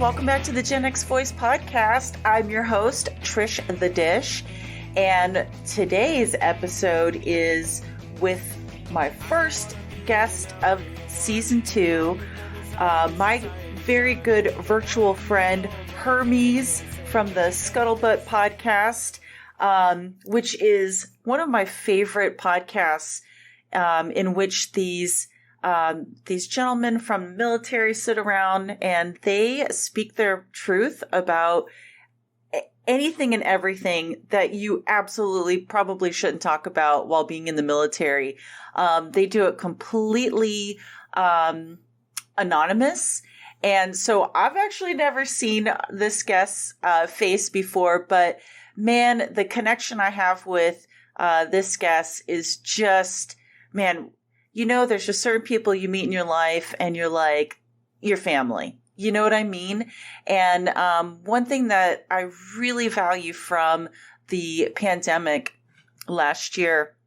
Welcome back to the Gen X Voice Podcast. I'm your host, Trish the Dish, and today's episode is with my first guest of Season 2, my very good virtual friend, Hermes from the Scuttlebutt Podcast, which is one of my favorite podcasts in which these gentlemen from the military sit around and they speak their truth about anything and everything that you absolutely probably shouldn't talk about while being in the military. They do it completely anonymous. And so I've actually never seen this guest's face before, but man, the connection I have with this guest is just, man, you know, there's just certain people you meet in your life and you're like, your family. You know what I mean? And one thing that I really value from the pandemic last year,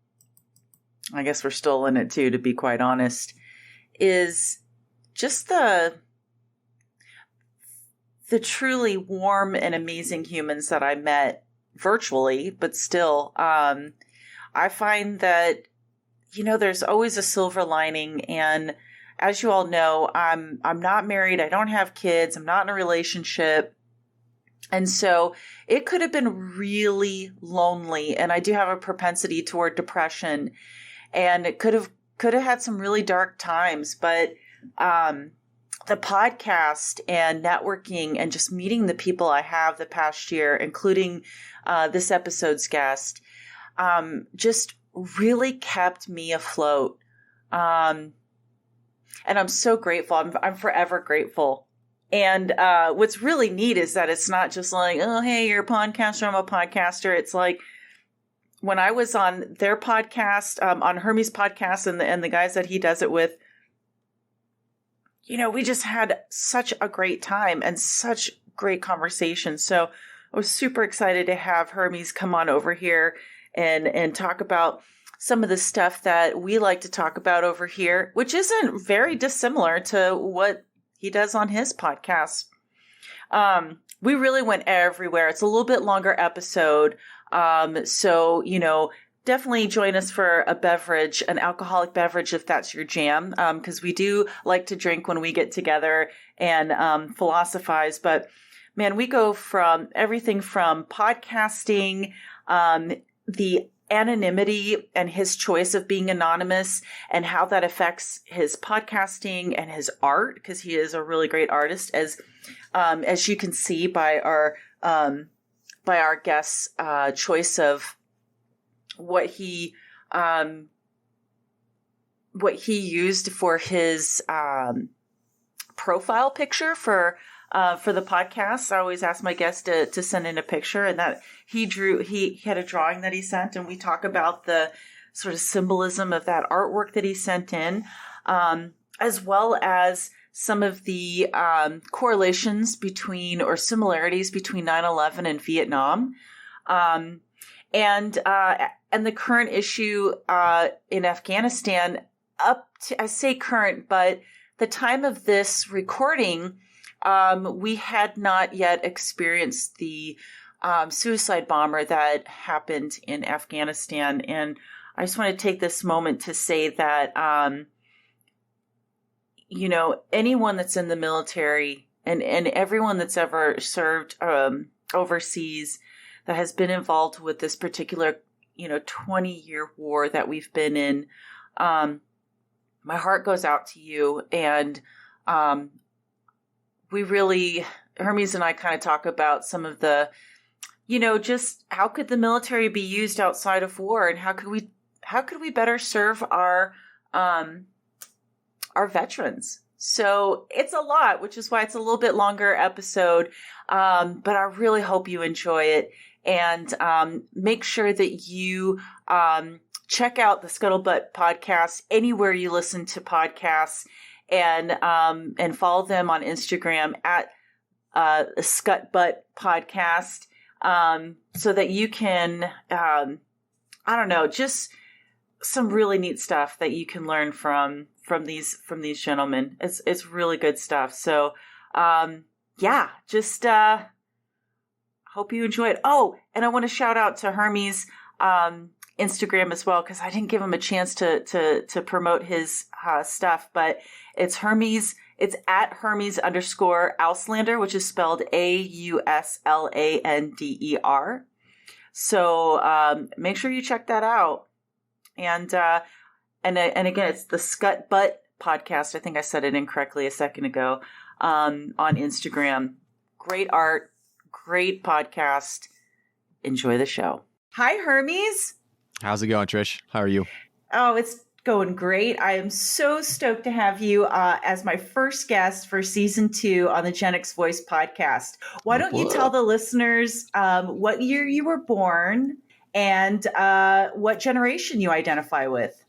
I guess we're still in it too, to be quite honest, is just the truly warm and amazing humans that I met virtually, but still, I find that, you know, there's always a silver lining. And as you all know, I'm not married. I don't have kids. I'm not in a relationship. And so it could have been really lonely. And I do have a propensity toward depression, and it could have had some really dark times, but, the podcast and networking and just meeting the people I have the past year, including this episode's guest, just really kept me afloat. And I'm so grateful. I'm forever grateful. And what's really neat is that it's not just like, oh, hey, you're a podcaster, I'm a podcaster. It's like when I was on their podcast, on Hermes' podcast and the guys that he does it with, you know, we just had such a great time and such great conversation. So I was super excited to have Hermes come on over here and talk about some of the stuff that we like to talk about over here, which isn't very dissimilar to what he does on his podcast. We really went everywhere. It's a little bit longer episode. So, you know, definitely join us for a beverage, an alcoholic beverage, if that's your jam, because we do like to drink when we get together and philosophize. But man, we go from everything from podcasting, the anonymity and his choice of being anonymous and how that affects his podcasting and his art, because he is a really great artist, as you can see by our guest's choice of what he used for his profile picture for the podcast. I always ask my guests to send in a picture, and that he had a drawing that he sent, and we talk about the sort of symbolism of that artwork that he sent in, as well as some of the correlations between or similarities between 9/11 and Vietnam. And the current issue in Afghanistan, up to, I say current, but the time of this recording, we had not yet experienced the suicide bomber that happened in Afghanistan. And I just want to take this moment to say that, you know, anyone that's in the military and everyone that's ever served overseas that has been involved with this particular, you know, 20-year war that we've been in, my heart goes out to you. And we really, Hermes and I kind of talk about some of the, you know, just how could the military be used outside of war, and how could we better serve our veterans. So it's a lot, which is why it's a little bit longer episode. But I really hope you enjoy it. And make sure that you check out the Scuttlebutt Podcast anywhere you listen to podcasts, and follow them on Instagram at Scuttlebutt Podcast, so that you can, I don't know, just some really neat stuff that you can learn from these gentlemen. It's really good stuff. So yeah, just hope you enjoyed. Oh, and I want to shout out to Hermes Instagram as well, because I didn't give him a chance to promote his stuff, but it's Hermes. It's at Hermes _Auslander, which is spelled AUSLANDER. So make sure you check that out. And again, it's the Scuttlebutt Podcast. I think I said it incorrectly a second ago. On Instagram. Great art, great podcast. Enjoy the show. Hi, Hermes. How's it going, Trish? How are you? Oh, it's going great. I am so stoked to have you as my first guest for season 2 on the Gen X Voice podcast. Why don't you tell the listeners what year you were born and what generation you identify with?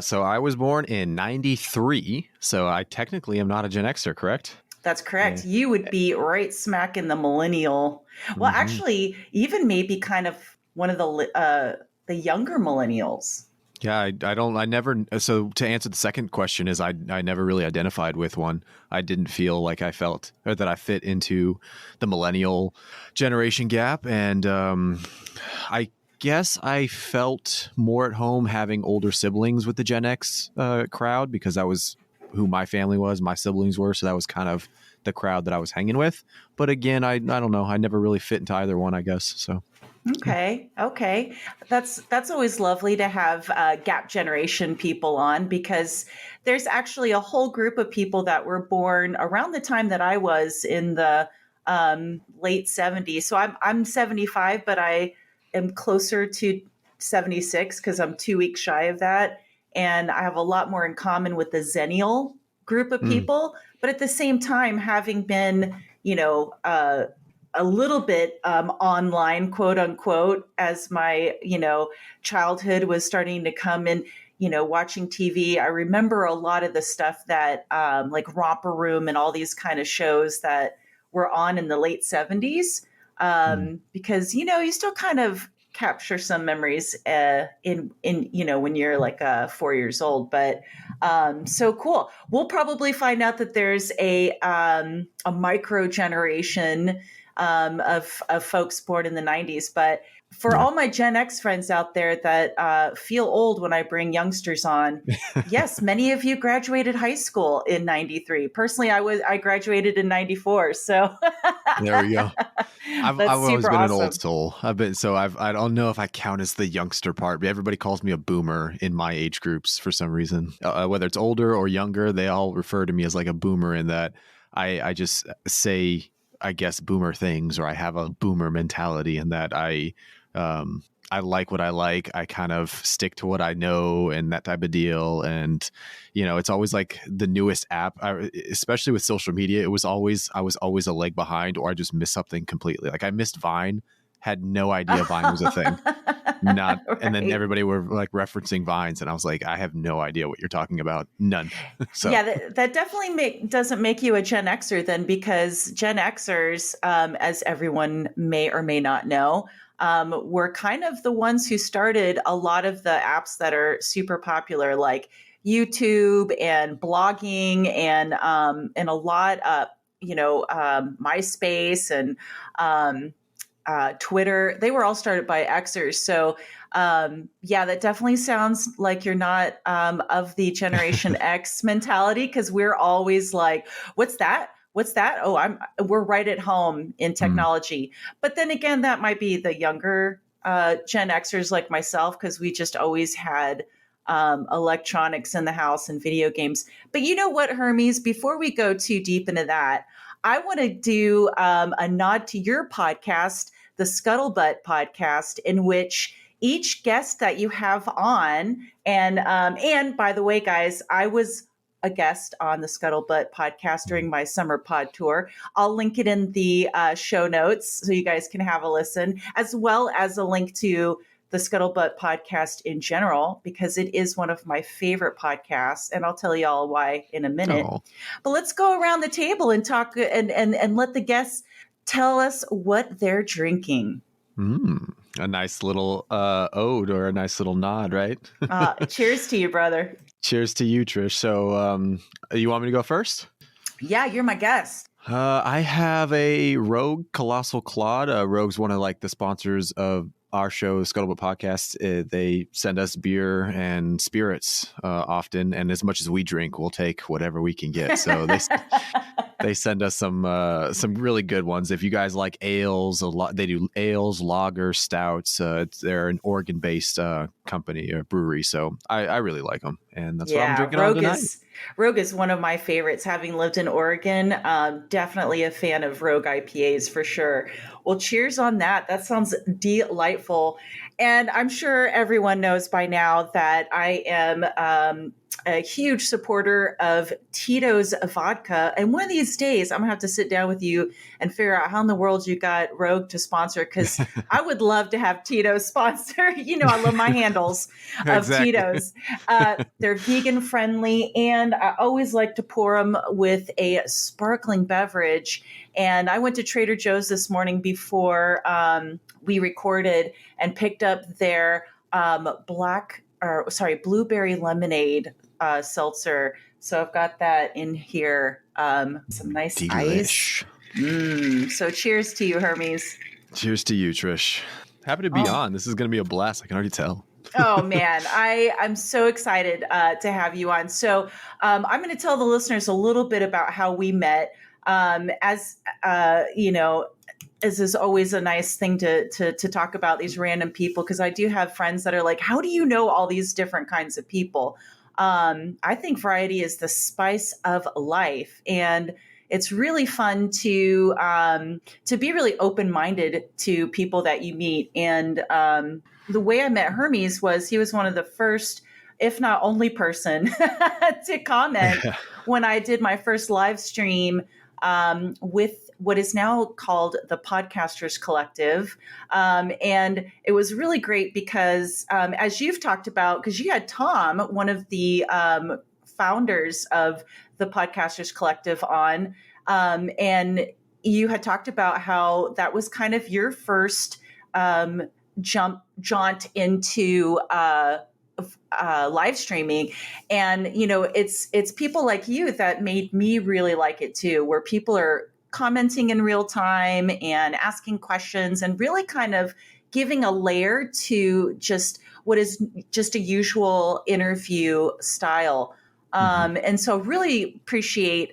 So I was born in 93, so I technically am not a Gen Xer, correct? That's correct. Yeah. You would be right smack in the millennial. Well, actually, even maybe kind of one of the younger millennials. Yeah, I never. So to answer the second question is I never really identified with one. I didn't feel like I felt or that I fit into the millennial generation gap. And I guess I felt more at home having older siblings with the Gen X crowd because that was who my family was, my siblings were. So that was kind of the crowd that I was hanging with. But again, I don't know. I never really fit into either one, I guess. So. Okay. That's always lovely to have gap generation people on, because there's actually a whole group of people that were born around the time that I was in the late 70s. So I'm 75, but I am closer to 76 because I'm 2 weeks shy of that. And I have a lot more in common with the Zennial group of people. But at the same time, having been, a little bit online, quote unquote, as my, childhood was starting to come in, watching TV. I remember a lot of the stuff that like Romper Room and all these kind of shows that were on in the late 70s because, you still kind of capture some memories in when you're like 4 years old. But so cool. We'll probably find out that there's a micro generation of folks born in the 90s. But for all my Gen X friends out there that feel old when I bring youngsters on, yes, many of you graduated high school in 93. Personally, I graduated in 94. So there we go. I've always been an old soul. I don't know if I count as the youngster part, but everybody calls me a boomer in my age groups for some reason. Whether it's older or younger, they all refer to me as like a boomer in that I just say, I guess, boomer things, or I have a boomer mentality in that I like what I like. I kind of stick to what I know and that type of deal. And, it's always like the newest app, especially with social media. I was always a leg behind, or I just missed something completely. Like I missed Vine, had no idea Vine was a thing. Right. And then everybody were like referencing Vines. And I was like, I have no idea what you're talking about. None. So yeah, that definitely doesn't make you a Gen Xer then, because Gen Xers, as everyone may or may not know, were kind of the ones who started a lot of the apps that are super popular, like YouTube and blogging and a lot of, MySpace and Twitter. They were all started by Xers. So that definitely sounds like you're not of the Generation X mentality, because we're always like, what's that? Oh, we're right at home in technology. But then again, that might be the younger Gen Xers like myself, because we just always had electronics in the house and video games. But you know what, Hermes, before we go too deep into that, I want to do a nod to your podcast, the Scuttlebutt Podcast, in which each guest that you have on, and by the way, guys, I was a guest on the Scuttlebutt Podcast during my summer pod tour. I'll link it in the show notes so you guys can have a listen, as well as a link to the Scuttlebutt Podcast in general, because it is one of my favorite podcasts. And I'll tell you all why in a minute. Oh. But let's go around the table and talk and let the guests tell us what they're drinking. A nice little ode, or a nice little nod, right? Cheers to you, brother. Cheers to you, Trish. So you want me to go first? Yeah, you're my guest. I have a Rogue Colossal Claude. Rogue's one of like the sponsors of our show, Scuttlebutt Podcast. They send us beer and spirits often, and as much as we drink, we'll take whatever we can get. So they send us some really good ones. If you guys like ales, they do ales, lager, stouts. They're an Oregon-based company or brewery, so I really like them, and that's what I'm drinking on tonight. Rogue is one of my favorites. Having lived in Oregon, definitely a fan of Rogue IPAs for sure. Well, cheers on that. That sounds delightful. And I'm sure everyone knows by now that I am a huge supporter of Tito's vodka. And one of these days, I'm going to have to sit down with you and figure out how in the world you got Rogue to sponsor, because I would love to have Tito's sponsor. You know, I love my handles of Exactly. Tito's. They're vegan friendly, and I always like to pour them with a sparkling beverage. And I went to Trader Joe's this morning before we recorded and picked up their blueberry lemonade seltzer. So I've got that in here. Some nice Delish. ice. So cheers to you, Hermes. Cheers to you, Trish. Happy to be on. This is going to be a blast. I can already tell. Oh man, I'm so excited to have you on. So I'm going to tell the listeners a little bit about how we met. As you know, this is always a nice thing to talk about these random people, because I do have friends that are like, how do you know all these different kinds of people? I think variety is the spice of life, and it's really fun to be really open-minded to people that you meet. And the way I met Hermes was he was one of the first, if not only person to comment when I did my first live stream with what is now called the Podcasters Collective. And it was really great because as you've talked about, because you had Tom, one of the founders of the Podcasters Collective on, and you had talked about how that was kind of your first jaunt into live streaming. And, you know, it's people like you that made me really like it too, where people are commenting in real time and asking questions and really kind of giving a layer to just what is just a usual interview style. And so really appreciate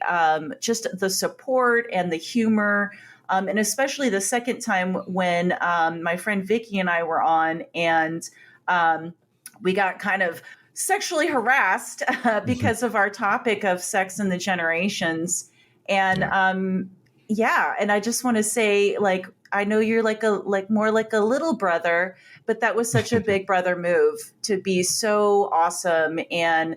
just the support and the humor. And especially the second time when my friend Vicky and I were on, and we got kind of sexually harassed because of our topic of sex and the generations. And and I just want to say, like, I know you're more like a little brother, but that was such a big brother move to be so awesome and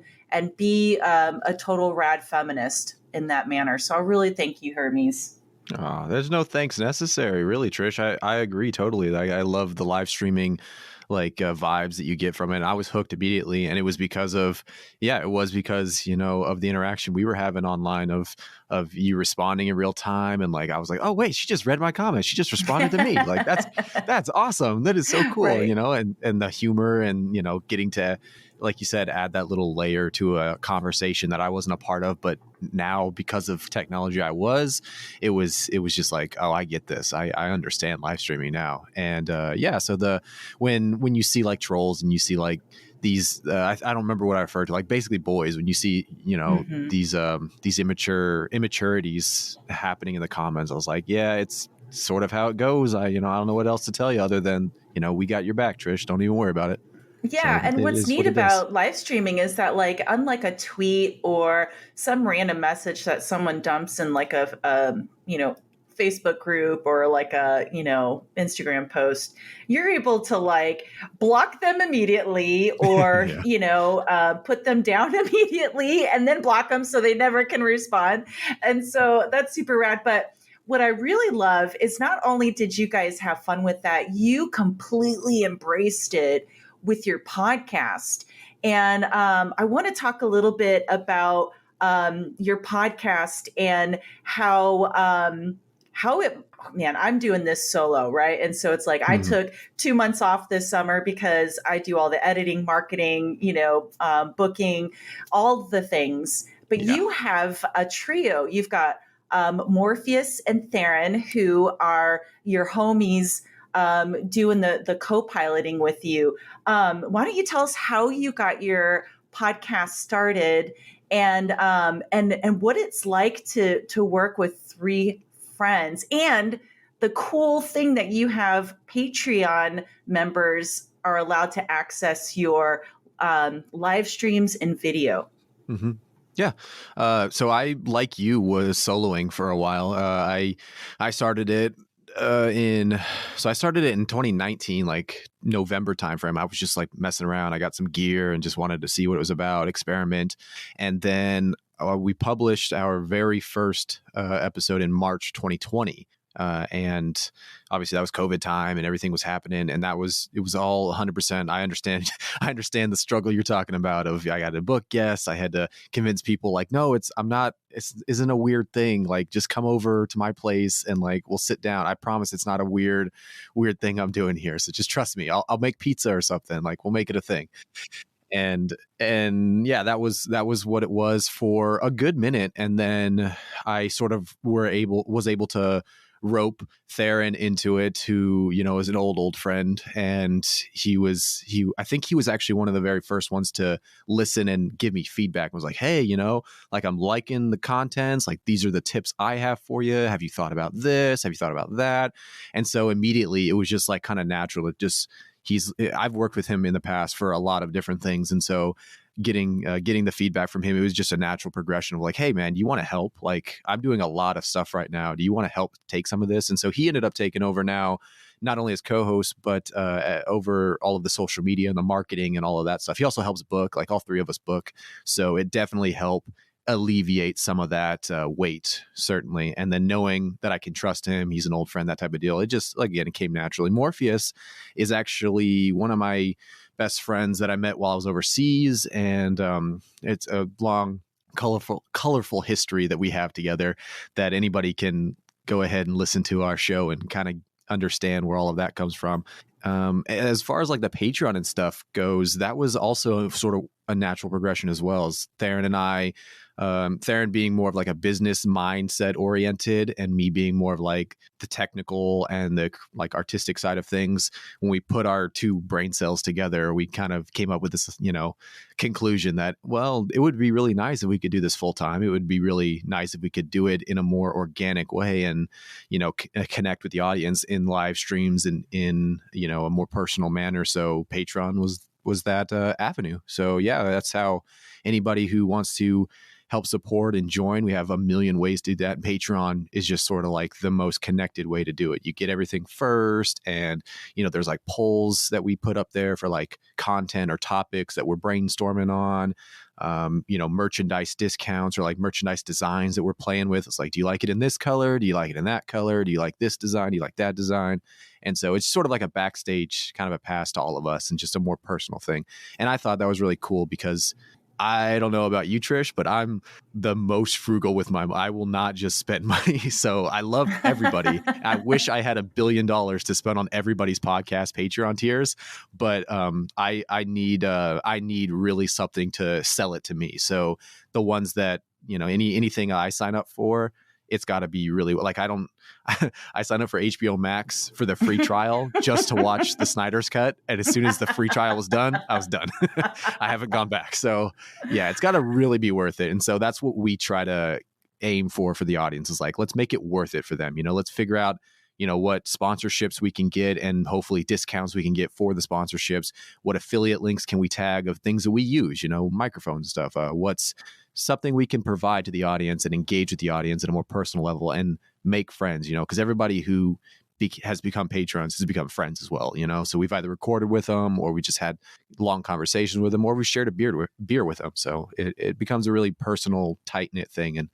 be a total rad feminist in that manner. So I really thank you, Hermes. Oh, there's no thanks necessary, really, Trish. I agree totally. I love the live streaming vibes that you get from it. And I was hooked immediately, and it was because of you know, of the interaction we were having online, of you responding in real time, and like I was like, oh wait, she just read my comment, she just responded to me. Like that's awesome. That is so cool. Right. You know, and the humor, and you know, getting to, like you said, add that little layer to a conversation that I wasn't a part of, but now because of technology it was just like, oh, I get this. I understand live streaming now. And so when you see like trolls and you see like these I don't remember what I referred to, like basically boys, when you see, you know, these immaturities happening in the comments, I was like, yeah, it's sort of how it goes. I don't know what else to tell you other than, you know, we got your back, Trish. Don't even worry about it. Yeah. So and what's neat about live streaming is that, like, unlike a tweet or some random message that someone dumps in like a you know, Facebook group or like a, you know, Instagram post, you're able to like block them immediately or, you know, put them down immediately and then block them so they never can respond. And so that's super rad. But what I really love is not only did you guys have fun with that, you completely embraced it with your podcast. And I want to talk a little bit about your podcast and how I'm doing this solo, right? And so it's like, I took 2 months off this summer because I do all the editing, marketing, you know, booking, all the things. But you have a trio. You've got Morpheus and Theron, who are your homies doing the co-piloting with you. Why don't you tell us how you got your podcast started and what it's like to work with three friends, and the cool thing that you have Patreon members are allowed to access your live streams and video. Mm-hmm. Yeah. So I, like you, was soloing for a while. I started it I started it in 2019, like November timeframe. I was just like messing around. I got some gear and just wanted to see what it was about, experiment. And then we published our very first episode in March 2020. And obviously that was COVID time and everything was happening, and it was all 100%. I understand the struggle you're talking about of, I got to book guests. I had to convince people like, no, it isn't a weird thing. Like, just come over to my place and like, we'll sit down. I promise it's not a weird thing I'm doing here. So just trust me. I'll make pizza or something. Like, we'll make it a thing. And yeah, that was what it was for a good minute. And then I sort of was able to rope Theron into it, who, is an old friend. And I think he was actually one of the very first ones to listen and give me feedback. Was like, hey, like, I'm liking the contents. Like, these are the tips I have for you. Have you thought about this? Have you thought about that? And so immediately it was just like kind of natural. I've worked with him in the past for a lot of different things. And so getting the feedback from him, it was just a natural progression of like, hey man, do you want to help? Like, I'm doing a lot of stuff right now. Do you want to help take some of this? And so he ended up taking over now, not only as co-host, but over all of the social media and the marketing and all of that stuff. He also helps book, like all three of us book. So it definitely helped alleviate some of that weight, certainly. And then knowing that I can trust him, he's an old friend, that type of deal. It just, again, it came naturally. Morpheus is actually one of my best friends that I met while I was overseas. And it's a long, colorful history that we have together that anybody can go ahead and listen to our show and kind of understand where all of that comes from. As far as like the Patreon and stuff goes, that was also sort of a natural progression as well. As Theron and I, Theron being more of like a business mindset oriented, and me being more of like the technical and the like artistic side of things. When we put our two brain cells together, we kind of came up with this, conclusion that, well, it would be really nice if we could do this full time. It would be really nice if we could do it in a more organic way and, connect with the audience in live streams and in, a more personal manner. So Patreon was that avenue. So yeah, that's how anybody who wants to help support and join, we have a million ways to do that. Patreon is just sort of like the most connected way to do it. You get everything first, and there's like polls that we put up there for like content or topics that we're brainstorming on. Merchandise discounts or like merchandise designs that we're playing with. It's like, do you like it in this color? Do you like it in that color? Do you like this design? Do you like that design? And so it's sort of like a backstage kind of a pass to all of us and just a more personal thing. And I thought that was really cool because I don't know about you, Trish, but I'm the most frugal with I will not just spend money. So I love everybody. I wish I had $1 billion to spend on everybody's podcast Patreon tiers, but I need really something to sell it to me. So the ones that, anything I sign up for, it's got to be really like, I signed up for HBO Max for the free trial just to watch the Snyder's Cut. And as soon as the free trial was done, I was done. I haven't gone back. So yeah, it's got to really be worth it. And so that's what we try to aim for the audience, is like, let's make it worth it for them. Let's figure out, what sponsorships we can get and hopefully discounts we can get for the sponsorships. What affiliate links can we tag of things that we use, microphones and stuff. What's something we can provide to the audience and engage with the audience at a more personal level and make friends, because everybody who has become patrons has become friends as well, so we've either recorded with them or we just had long conversations with them or we shared a beer with them. So it becomes a really personal, tight-knit thing. And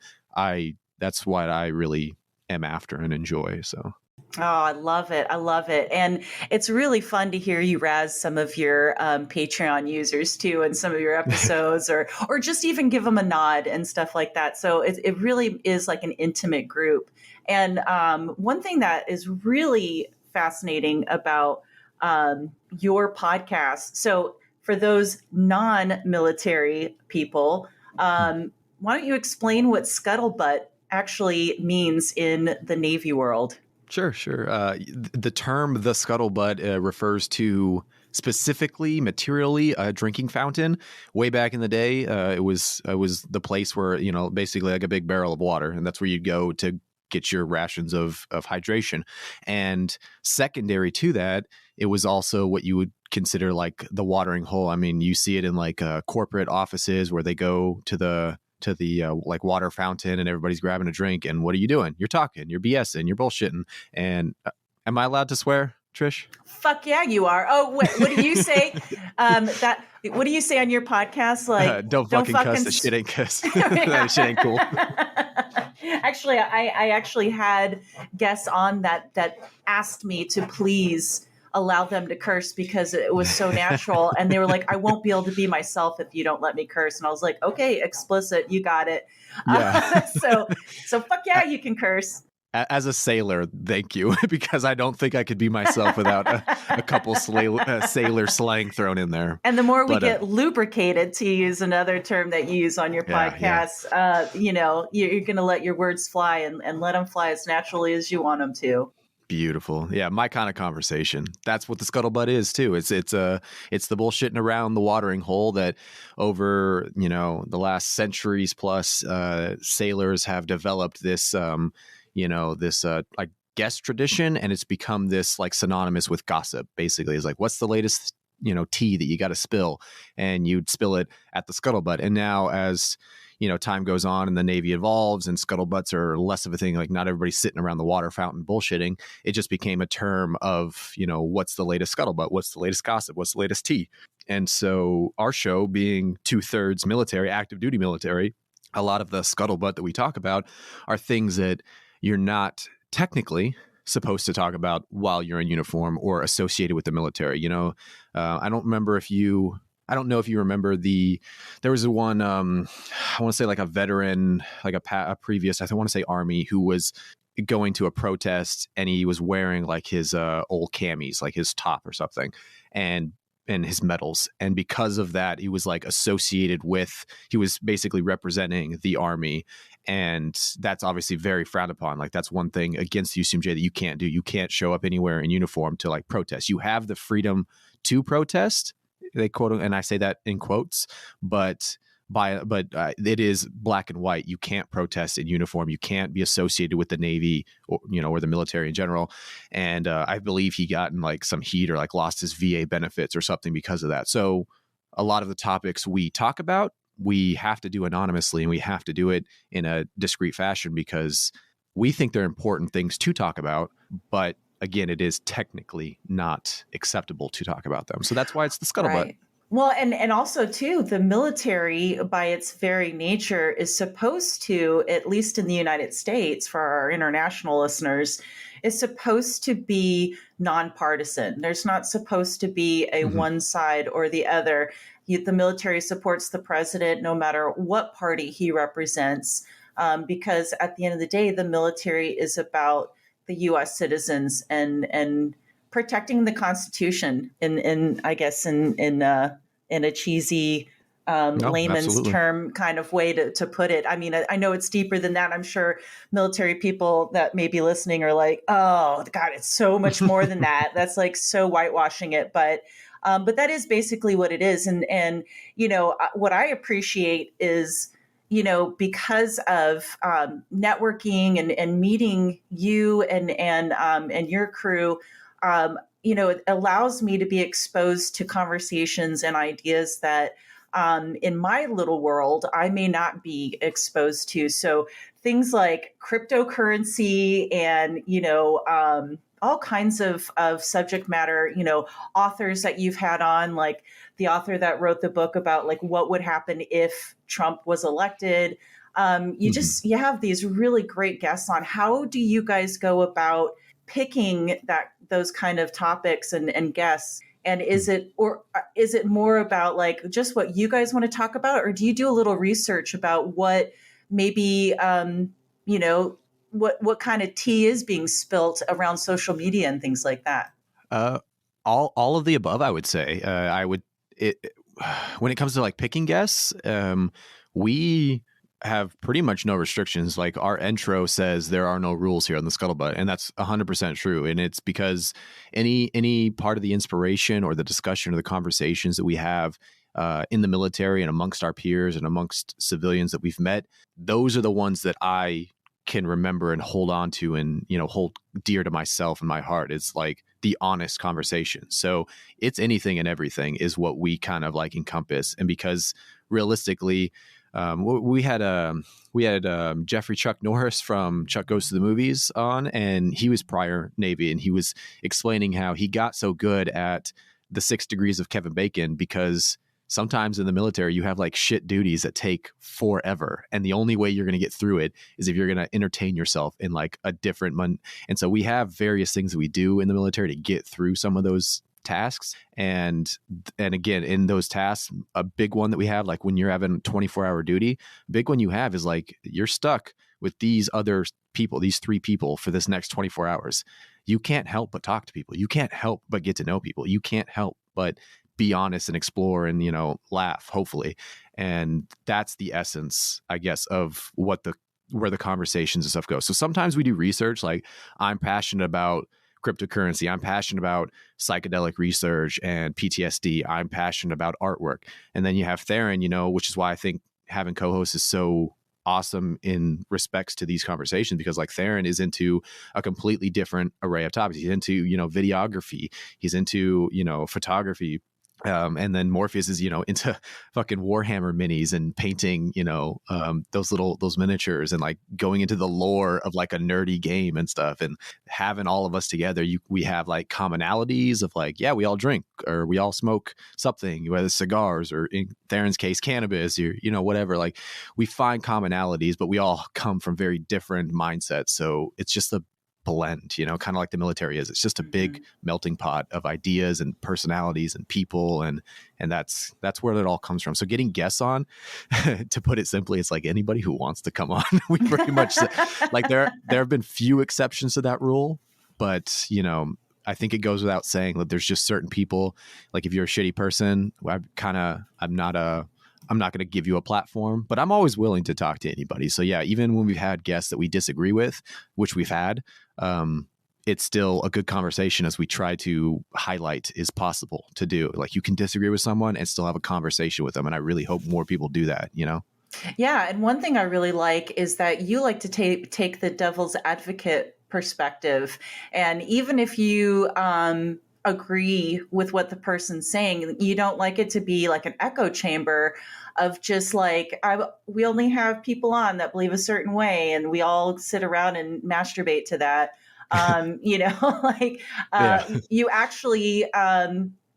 that's what I really am after and enjoy. So. Oh, I love it. I love it. And it's really fun to hear you razz some of your Patreon users too, in some of your episodes or just even give them a nod and stuff like that. So it really is like an intimate group. And one thing that is really fascinating about your podcast. So for those non-military people, why don't you explain what Scuttlebutt actually means in the Navy world. Sure. The term the scuttlebutt refers to specifically, materially, a drinking fountain. Way back in the day, it was the place where, basically like a big barrel of water, and that's where you'd go to get your rations of hydration. And secondary to that, it was also what you would consider like the watering hole. I mean, you see it in like corporate offices where they go to the like water fountain and everybody's grabbing a drink. And what are you doing? You're talking, you're BSing, you're bullshitting. And am I allowed to swear, Trish? Fuck yeah, you are. Oh, what do you say? What do you say on your podcast? Like, don't fucking cuss. The shit ain't cuss. That shit ain't cool. Actually, I actually had guests on that asked me to please allow them to curse because it was so natural. And they were like, I won't be able to be myself if you don't let me curse. And I was like, okay, explicit, you got it. Yeah. So fuck yeah, you can curse. As a sailor, thank you, because I don't think I could be myself without a couple sailor slang thrown in there. And the more we get lubricated, to use another term that you use on your podcast, you're going to let your words fly and let them fly as naturally as you want them to. Beautiful. Yeah, my kind of conversation. That's what the scuttlebutt is too. It's the bullshitting around the watering hole that over, the last centuries plus, sailors have developed this like guest tradition, and it's become this like synonymous with gossip. Basically, it's like, what's the latest tea that you got to spill, and you'd spill it at the scuttlebutt. And now as time goes on and the Navy evolves and scuttlebutts are less of a thing, like not everybody's sitting around the water fountain bullshitting. It just became a term of, what's the latest scuttlebutt? What's the latest gossip? What's the latest tea? And so our show being 2/3 military, active duty military, a lot of the scuttlebutt that we talk about are things that you're not technically supposed to talk about while you're in uniform or associated with the military. I don't know if you remember there was one, I want to say like a veteran, like a previous, I want to say Army, who was going to a protest and he was wearing like his old camis, like his top or something, and his medals. And because of that, he was like he was basically representing the Army. And that's obviously very frowned upon. Like that's one thing against the UCMJ that you can't do. You can't show up anywhere in uniform to like protest. You have the freedom to protest. They quote, and I say that in quotes, but it is black and white. You can't protest in uniform. You can't be associated with the Navy or the military in general. And I believe he got in like some heat or like lost his VA benefits or something because of that. So a lot of the topics we talk about, we have to do anonymously, and we have to do it in a discreet fashion because we think they're important things to talk about, but again, it is technically not acceptable to talk about them. So that's why it's the scuttlebutt. Right. Well, and also too, the military by its very nature is supposed to, at least in the United States, for our international listeners, is supposed to be nonpartisan. There's not supposed to be a one side or the other. The military supports the president no matter what party he represents, because at the end of the day, the military is about the U.S. citizens and protecting the Constitution in a cheesy layman's absolutely. term kind of way to put it. I mean, I know it's deeper than that. I'm sure military people that may be listening are like, oh God, it's so much more than that. That's like so whitewashing it. But that is basically what it is. And what I appreciate is, because of networking and meeting you and your crew, it allows me to be exposed to conversations and ideas that in my little world, I may not be exposed to. So things like cryptocurrency and, all kinds of subject matter, authors that you've had on, like the author that wrote the book about like what would happen if Trump was elected. You have these really great guests on. How do you guys go about picking those kind of topics and guests? And is it more about like just what you guys want to talk about, or do you do a little research about what maybe what kind of tea is being spilt around social media and things like that? All of the above, I would say. When it comes to like picking guests, we have pretty much no restrictions. Like our intro says there are no rules here on the Scuttlebutt, and that's 100% true. And it's because any part of the inspiration or the discussion or the conversations that we have in the military and amongst our peers and amongst civilians that we've met, those are the ones that I can remember and hold on to and, hold dear to myself and my heart. It's like the honest conversation. So it's anything and everything is what we kind of like encompass. And because realistically, we had Jeffrey Chuck Norris from Chuck Goes to the Movies on, and he was prior Navy, and he was explaining how he got so good at the 6 degrees of Kevin Bacon because sometimes in the military you have like shit duties that take forever, and the only way you're going to get through it is if you're going to entertain yourself in like a different month. And so we have various things that we do in the military to get through some of those tasks. And again, in those tasks, a big one that we have, like when you're having 24-hour duty, big one you have is like you're stuck with these other people, these 3 people for this next 24 hours. You can't help but talk to people. You can't help but get to know people. You can't help but be honest and explore and, laugh, hopefully. And that's the essence, I guess, of where the conversations and stuff go. So sometimes we do research, like I'm passionate about cryptocurrency. I'm passionate about psychedelic research and PTSD. I'm passionate about artwork. And then you have Theron, which is why I think having co-hosts is so awesome in respects to these conversations, because like Theron is into a completely different array of topics. He's into, videography. He's into, photography. And then Morpheus is, into fucking Warhammer minis and painting, those miniatures and like going into the lore of like a nerdy game and stuff. And having all of us together, we have like commonalities of like, yeah, we all drink or we all smoke something, whether it's cigars or in Theron's case, cannabis or, whatever. Like we find commonalities, but we all come from very different mindsets. So it's just a blend, kind of like the military is. It's just a big melting pot of ideas and personalities and people, and that's where it all comes from. So getting guests on, to put it simply, it's like anybody who wants to come on. We pretty much like there have been few exceptions to that rule, but I think it goes without saying that there's just certain people, like if you're a shitty person, I'm not going to give you a platform, but I'm always willing to talk to anybody. So yeah, even when we've had guests that we disagree with, which we've had, it's still a good conversation as we try to highlight is possible to do. Like you can disagree with someone and still have a conversation with them. And I really hope more people do that, Yeah. And one thing I really like is that you like to take the devil's advocate perspective. And even if you, agree with what the person's saying, you don't like it to be like an echo chamber of just like, we only have people on that believe a certain way and we all sit around and masturbate to that. You actually,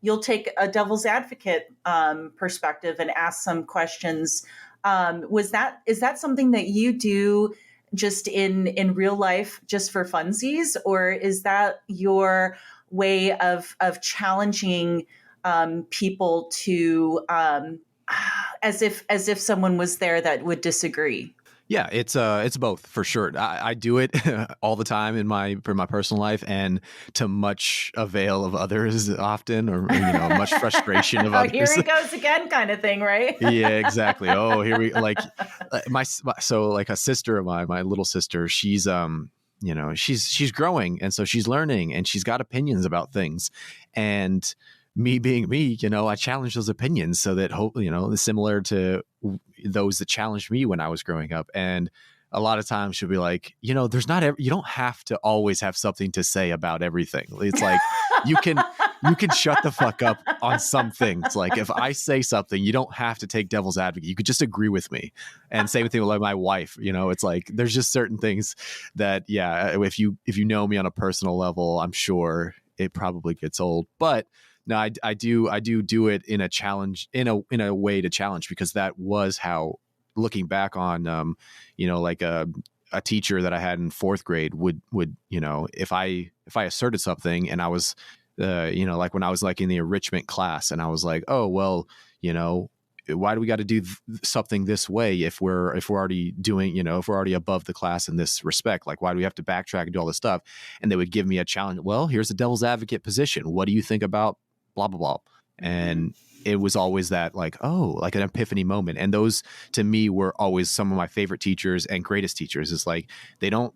you'll take a devil's advocate perspective and ask some questions. Is that something that you do just in real life, just for funsies, or is that your way of challenging people to as if someone was there that would disagree? Yeah, it's both for sure. I do it all the time in my personal life, and to much avail of others often, or much frustration of others. Here he goes again, kind of thing, right? Yeah, exactly. Oh, here we like so like a sister of mine, my little sister. She's she's growing, and so she's learning, and she's got opinions about things, and me being me, I challenge those opinions so that similar to those that challenged me when I was growing up. And a lot of times she'll be like, you don't have to always have something to say about everything. It's like, you can shut the fuck up on some things. Like if I say something, you don't have to take devil's advocate. You could just agree with me. And same thing with like my wife, it's like, there's just certain things that, yeah, if you know me on a personal level, I'm sure it probably gets old, but no, I do it in a challenge, in a way to challenge, because that was how, looking back on, like a teacher that I had in 4th grade would, if I asserted something and I was, like when I was like in the enrichment class and I was like, oh, well, why do we got to do something this way if we're already doing, if we're already above the class in this respect? Like, why do we have to backtrack and do all this stuff? And they would give me a challenge. Well, here's the devil's advocate position. What do you think about blah, blah, blah? And it was always that like, oh, like an epiphany moment. And those to me were always some of my favorite teachers and greatest teachers. Is like, they don't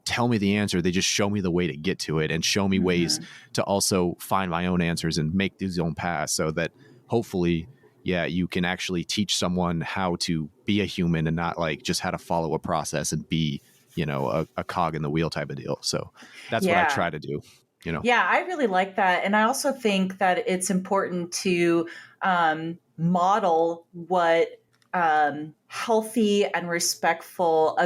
tell me the answer. They just show me the way to get to it and show me ways to also find my own answers and make these own paths, so that hopefully, yeah, you can actually teach someone how to be a human and not like just how to follow a process and be, a cog in the wheel type of deal. So that's what I try to do. Yeah, I really like that. And I also think that it's important to model what healthy and respectful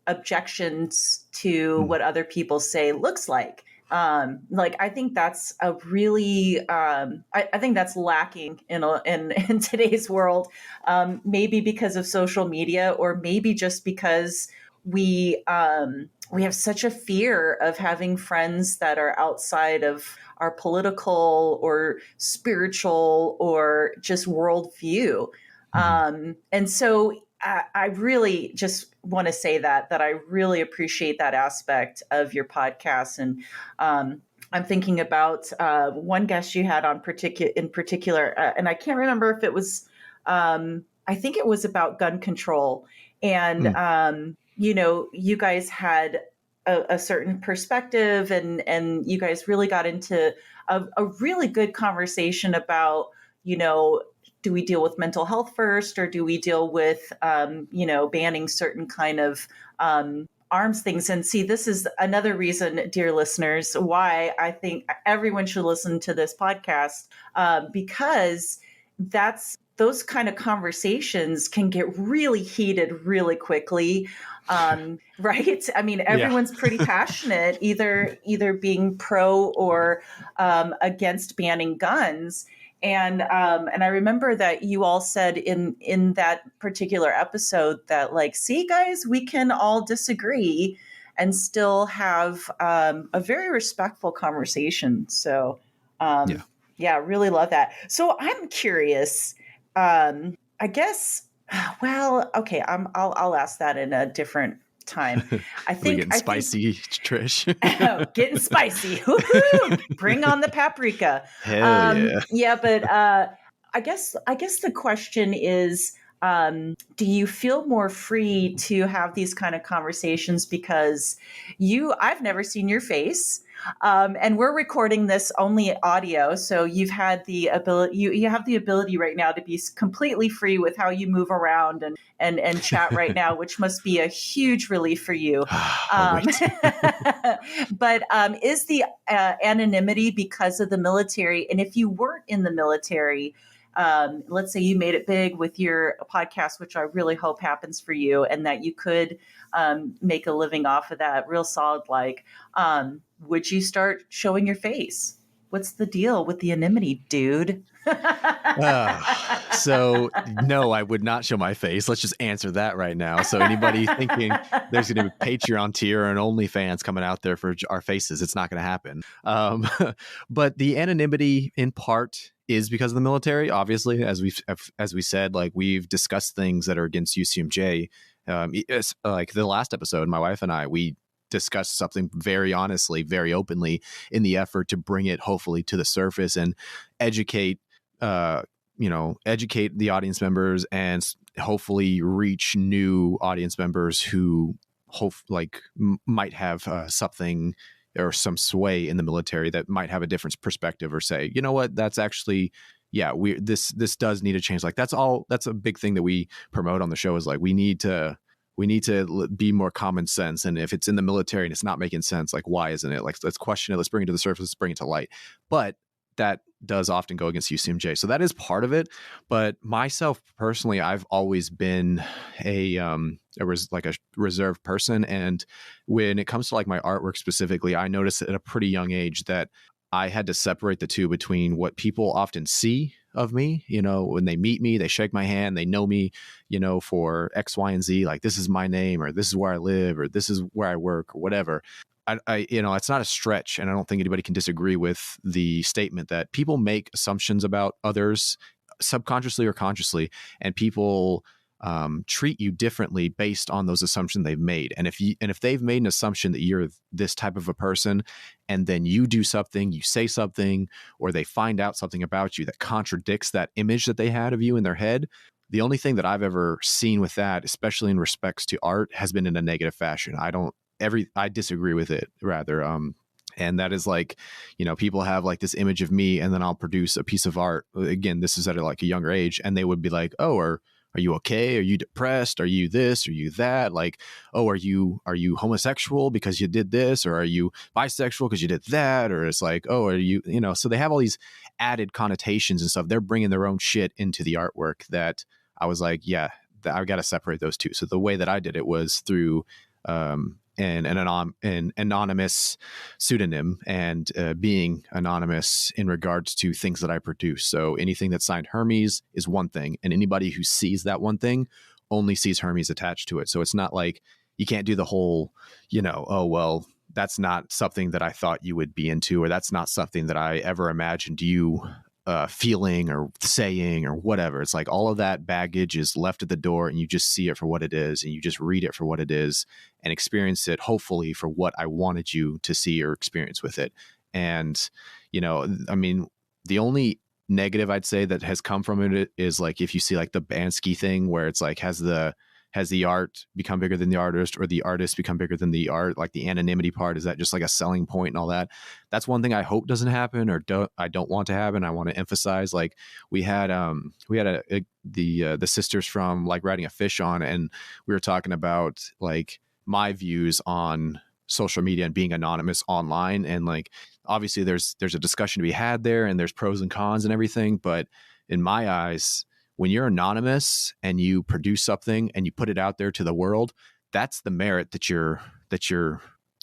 objections to what other people say looks like. I think that's a really, I think that's lacking in today's world, maybe because of social media, or maybe just because we have such a fear of having friends that are outside of our political or spiritual or just worldview. And so I really just want to say that I really appreciate that aspect of your podcast. And I'm thinking about one guest you had on in particular, and I can't remember if it was, I think it was about gun control. And, you guys had a certain perspective, and you guys really got into a really good conversation about, do we deal with mental health first, or do we deal with, banning certain kind of arms things? And see, this is another reason, dear listeners, why I think everyone should listen to this podcast, because those kind of conversations can get really heated really quickly. Right? I mean, everyone's pretty passionate, either being pro or against banning guns. And I remember that you all said in that particular episode that, like, see, guys, we can all disagree and still have a very respectful conversation. So, really love that. So I'm curious. I guess. Well, okay. I'll ask that in a different time. I think getting spicy, Trish. Getting spicy. Woo-hoo! Bring on the paprika. Hell yeah. Yeah, but I guess the question is, do you feel more free to have these kind of conversations because I've never seen your face. And we're recording this only audio. So you've had the ability, you have the ability right now to be completely free with how you move around and chat right now, which must be a huge relief for you. But is the anonymity because of the military? And if you weren't in the military, let's say you made it big with your podcast, which I really hope happens for you, and that you could make a living off of that real solid, would you start showing your face? What's the deal with the anonymity, dude? So no, I would not show my face. Let's just answer that right now. So anybody thinking there's going to be a Patreon tier and OnlyFans coming out there for our faces, it's not going to happen. But the anonymity in part is because of the military. Obviously, as we said, like, we've discussed things that are against UCMJ. Like the last episode, my wife and I, we discussed something very honestly, very openly, in the effort to bring it hopefully to the surface and educate the audience members, and hopefully reach new audience members who might have something or some sway in the military that might have a different perspective, or say, you know what, that's actually, this does need to change. Like, that's a big thing that we promote on the show, is like, we need to be more common sense. And if it's in the military and it's not making sense, like, why isn't it? Like, let's question it. Let's bring it to the surface. Let's bring it to light. But that does often go against UCMJ. So that is part of it. But myself personally, I've always been a reserved person. And when it comes to like my artwork specifically, I noticed at a pretty young age that I had to separate the two between what people often see of me. When they meet me, they shake my hand, they know me, for X, Y, and Z, like, this is my name, or this is where I live, or this is where I work, or whatever. It's not a stretch, and I don't think anybody can disagree with the statement that people make assumptions about others subconsciously or consciously, and people treat you differently based on those assumptions they've made. And if they've made an assumption that you're this type of a person, and then you do something, you say something, or they find out something about you that contradicts that image that they had of you in their head, the only thing that I've ever seen with that, especially in respects to art, has been in a negative fashion. I disagree with it rather. And that is like, people have like this image of me, and then I'll produce a piece of art. Again, this is at like a younger age, and they would be like, oh, are you okay? Are you depressed? Are you this? Are you that? Like, oh, are you homosexual because you did this? Or are you bisexual because you did that? Or it's like, oh, are you, so they have all these added connotations and stuff. They're bringing their own shit into the artwork that I was like, yeah, I've got to separate those two. So the way that I did it was through, an anonymous pseudonym, and being anonymous in regards to things that I produce. So anything that's signed Hermes is one thing, and anybody who sees that one thing only sees Hermes attached to it. So it's not like you can't do the whole, oh, well, that's not something that I thought you would be into, or that's not something that I ever imagined you feeling or saying or whatever. It's like all of that baggage is left at the door, and you just see it for what it is, and you just read it for what it is, and experience it hopefully for what I wanted you to see or experience with it. And, I mean, the only negative I'd say that has come from it is like, if you see like the Bansky thing where it's like, has the art become bigger than the artist, or the artist become bigger than the art? Like the anonymity part, is that just like a selling point and all that? That's one thing I hope doesn't happen, or I don't want to happen. I want to emphasize, like we had the sisters from Like Riding a Fish on, and we were talking about like my views on social media and being anonymous online. And like, obviously there's a discussion to be had there, and there's pros and cons and everything. But in my eyes, when you're anonymous and you produce something and you put it out there to the world, that's the merit that you're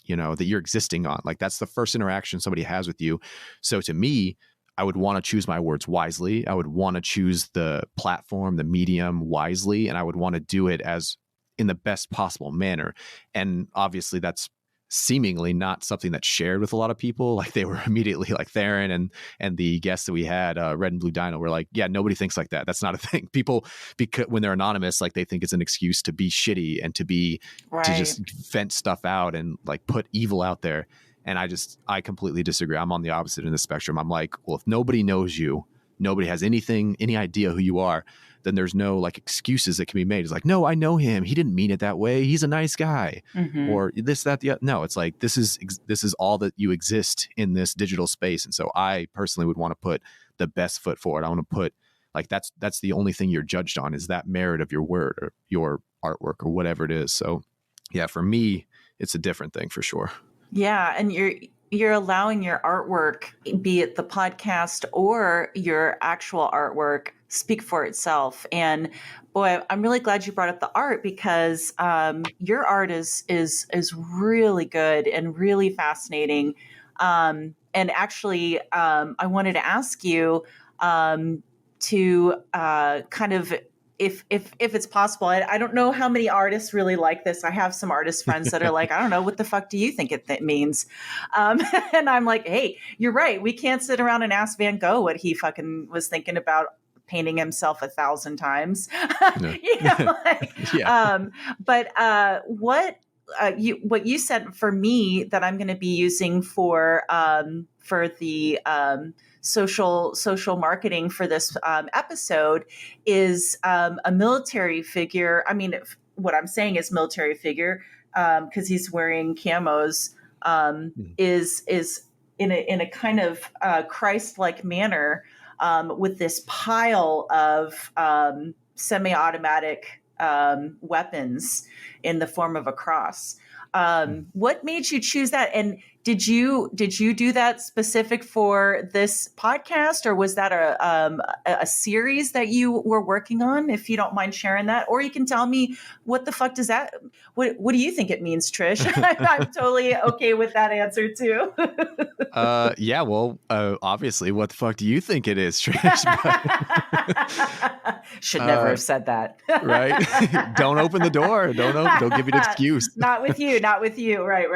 existing on. Like that's the first interaction somebody has with you. So to me, I would want to choose my words wisely. I would want to choose the platform, the medium wisely, and I would want to do it as in the best possible manner. And obviously that's seemingly not something that's shared with a lot of people. Like they were immediately like Theron and the guests that we had, Red and Blue Dino, were like, yeah, nobody thinks like that. That's not a thing. People, because when they're anonymous, like they think it's an excuse to be shitty and to just vent stuff out and like put evil out there. And I completely disagree. I'm on the opposite end of the spectrum. I'm like, well, if nobody knows you, nobody has any idea who you are, then there's no like excuses that can be made. It's like, no, I know him. He didn't mean it that way. He's a nice guy. Mm-hmm. Or this, that, the other. No, it's like, this is all that you exist in this digital space. And so I personally would want to put the best foot forward. I want to put like, that's the only thing you're judged on, is that merit of your word or your artwork or whatever it is. So yeah, for me, it's a different thing for sure. Yeah. And you're allowing your artwork, be it the podcast or your actual artwork, speak for itself. And boy, I'm really glad you brought up the art, because your art is really good and really fascinating. And actually, I wanted to ask you to kind of, if it's possible, I don't know how many artists really like this. I have some artist friends that are like, I don't know, what the fuck do you think it means? And I'm like, hey, you're right. We can't sit around and ask Van Gogh what he fucking was thinking about painting himself 1,000 times. But what you said for me that I'm going to be using for the social marketing for this episode is a military figure. I mean, what I'm saying is military figure because he's wearing camos. Is in a kind of Christ-like manner with this pile of semi-automatic weapons in the form of a cross. What made you choose that? And did you do that specific for this podcast, or was that a series that you were working on? If you don't mind sharing that, or you can tell me what the fuck does that? What do you think it means, Trish? I'm totally okay with that answer too. Yeah. Well, obviously, what the fuck do you think it is, Trish? Should never have said that. Right? Don't open the door. Don't give me an excuse. Not with you. Right.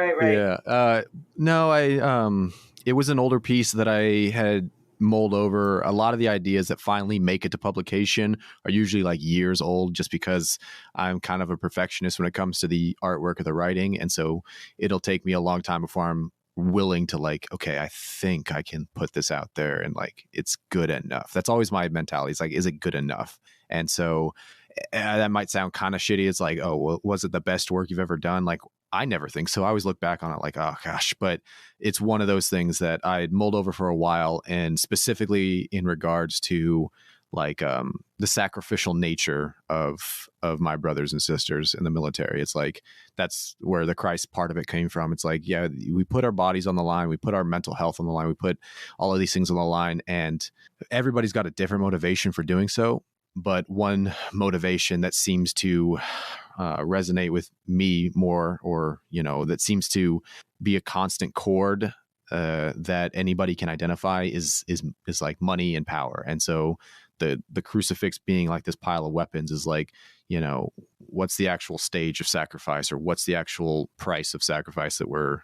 Yeah. No, it was an older piece that I had mold over. A lot of the ideas that finally make it to publication are usually like years old, just because I'm kind of a perfectionist when it comes to the artwork or the writing. And so it'll take me a long time before I'm willing to like, okay, I think I can put this out there and like, it's good enough. That's always my mentality. It's like, is it good enough? And so that might sound kind of shitty. It's like, oh, well, was it the best work you've ever done? Like, I never think so. I always look back on it like, oh gosh, but it's one of those things that I'd mulled over for a while, and specifically in regards to like the sacrificial nature of my brothers and sisters in the military. It's like, that's where the Christ part of it came from. It's like, yeah, we put our bodies on the line, we put our mental health on the line, we put all of these things on the line, and everybody's got a different motivation for doing so. But one motivation that seems to resonate with me more, or, you know, that seems to be a constant chord that anybody can identify is like money and power. And so the crucifix being like this pile of weapons is like, you know, what's the actual stage of sacrifice, or what's the actual price of sacrifice that we're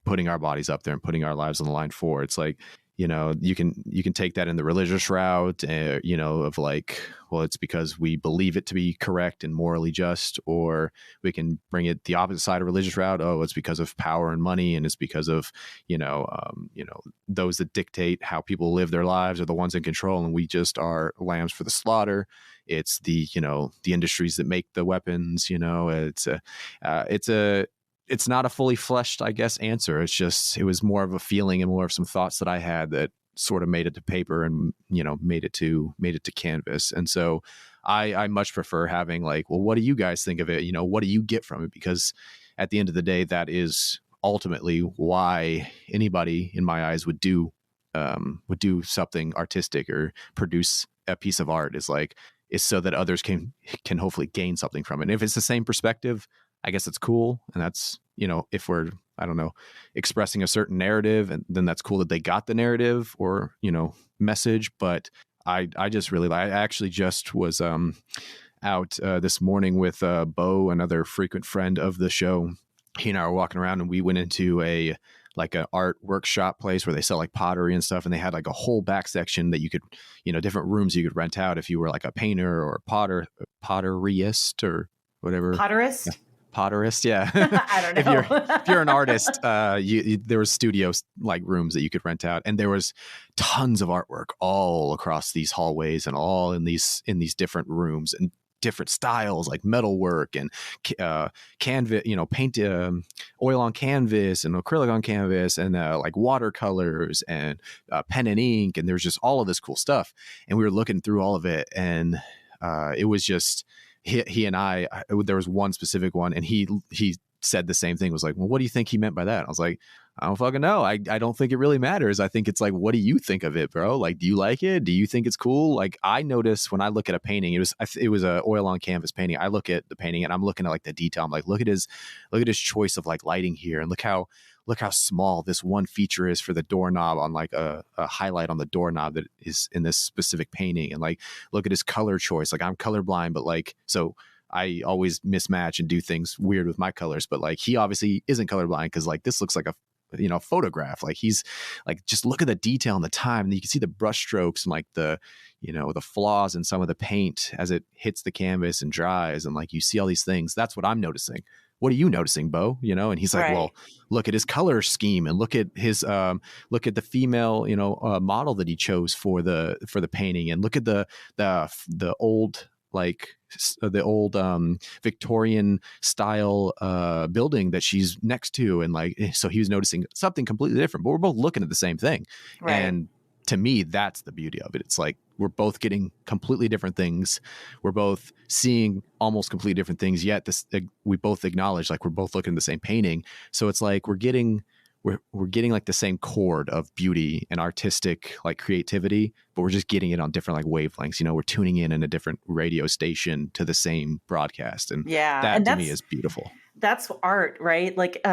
putting our bodies up there and putting our lives on the line for? It's like, you know, you can take that in the religious route, you know, of like, well, it's because we believe it to be correct and morally just, or we can bring it the opposite side of religious route. Oh, it's because of power and money, and it's because of, you know, those that dictate how people live their lives are the ones in control, and we just are lambs for the slaughter. It's the, you know, the industries that make the weapons. You know, it's not a fully fleshed, I guess, answer. It's just, it was more of a feeling and more of some thoughts that I had that sort of made it to paper and, you know, made it to canvas. And so I much prefer having like, well, what do you guys think of it? You know, what do you get from it? Because at the end of the day, that is ultimately why anybody in my eyes would do something artistic or produce a piece of art, is so that others can hopefully gain something from it. And if it's the same perspective, I guess it's cool. And that's, you know, if we're, I don't know, expressing a certain narrative, and then that's cool that they got the narrative or, you know, message. But I just really, I actually just was out this morning with Bo, another frequent friend of the show. He and I were walking around, and we went into an art workshop place where they sell like pottery and stuff. And they had like a whole back section that you could, you know, different rooms you could rent out if you were like a painter or potteryist or whatever. Potterist? Yeah. Potterist, yeah. I don't know. if you're an artist, there was studios like rooms that you could rent out, and there was tons of artwork all across these hallways and all in these different rooms and different styles, like metalwork and canvas, you know, paint, oil on canvas and acrylic on canvas, and like watercolors and pen and ink, and there's just all of this cool stuff. And we were looking through all of it, and it was just. He and I, there was one specific one, and he said the same thing. Was like, well, what do you think he meant by that? I was like, I don't fucking know. I don't think it really matters. I think it's like, what do you think of it, bro? Like, do you like it? Do you think it's cool? Like, I notice when I look at a painting, it was a oil on canvas painting. I look at the painting and I'm looking at like the detail. I'm like, look at his choice of like lighting here, and look how small this one feature is for the doorknob on like a highlight on the doorknob that is in this specific painting. And like, look at his color choice. Like, I'm colorblind, but like, so I always mismatch and do things weird with my colors, but like, he obviously isn't colorblind, because like, this looks like a, you know, photograph. Like, he's like, just look at the detail and the time, and you can see the brush strokes and like the, you know, the flaws in some of the paint as it hits the canvas and dries. And like, you see all these things. That's what I'm noticing. What are you noticing, Bo? You know? And he's like, right. Well, look at his color scheme, and look at his, look at the female, you know, model that he chose for the painting, and look at the old, like the old Victorian style building that she's next to. And like, so he was noticing something completely different, but we're both looking at the same thing. Right. And to me, that's the beauty of it. It's like, we're both getting completely different things. We're both seeing almost completely different things, yet we both acknowledge like we're both looking at the same painting. So it's like, we're getting like the same chord of beauty and artistic like creativity, but we're just getting it on different like wavelengths. You know, we're tuning in a different radio station to the same broadcast. And that to me is beautiful. That's art, right? Like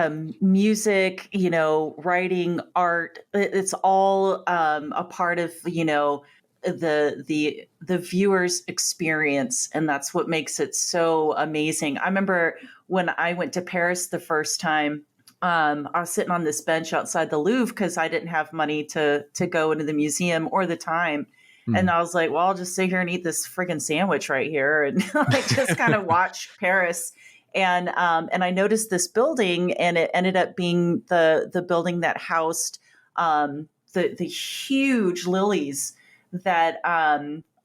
music, you know, writing, art, it's all a part of, you know, the viewer's experience. And that's what makes it so amazing. I remember when I went to Paris the first time, I was sitting on this bench outside the Louvre because I didn't have money to go into the museum or the time. And I was like, well, I'll just sit here and eat this friggin' sandwich right here and like just kind of watch Paris. And I noticed this building, and it ended up being the building that housed the huge lilies that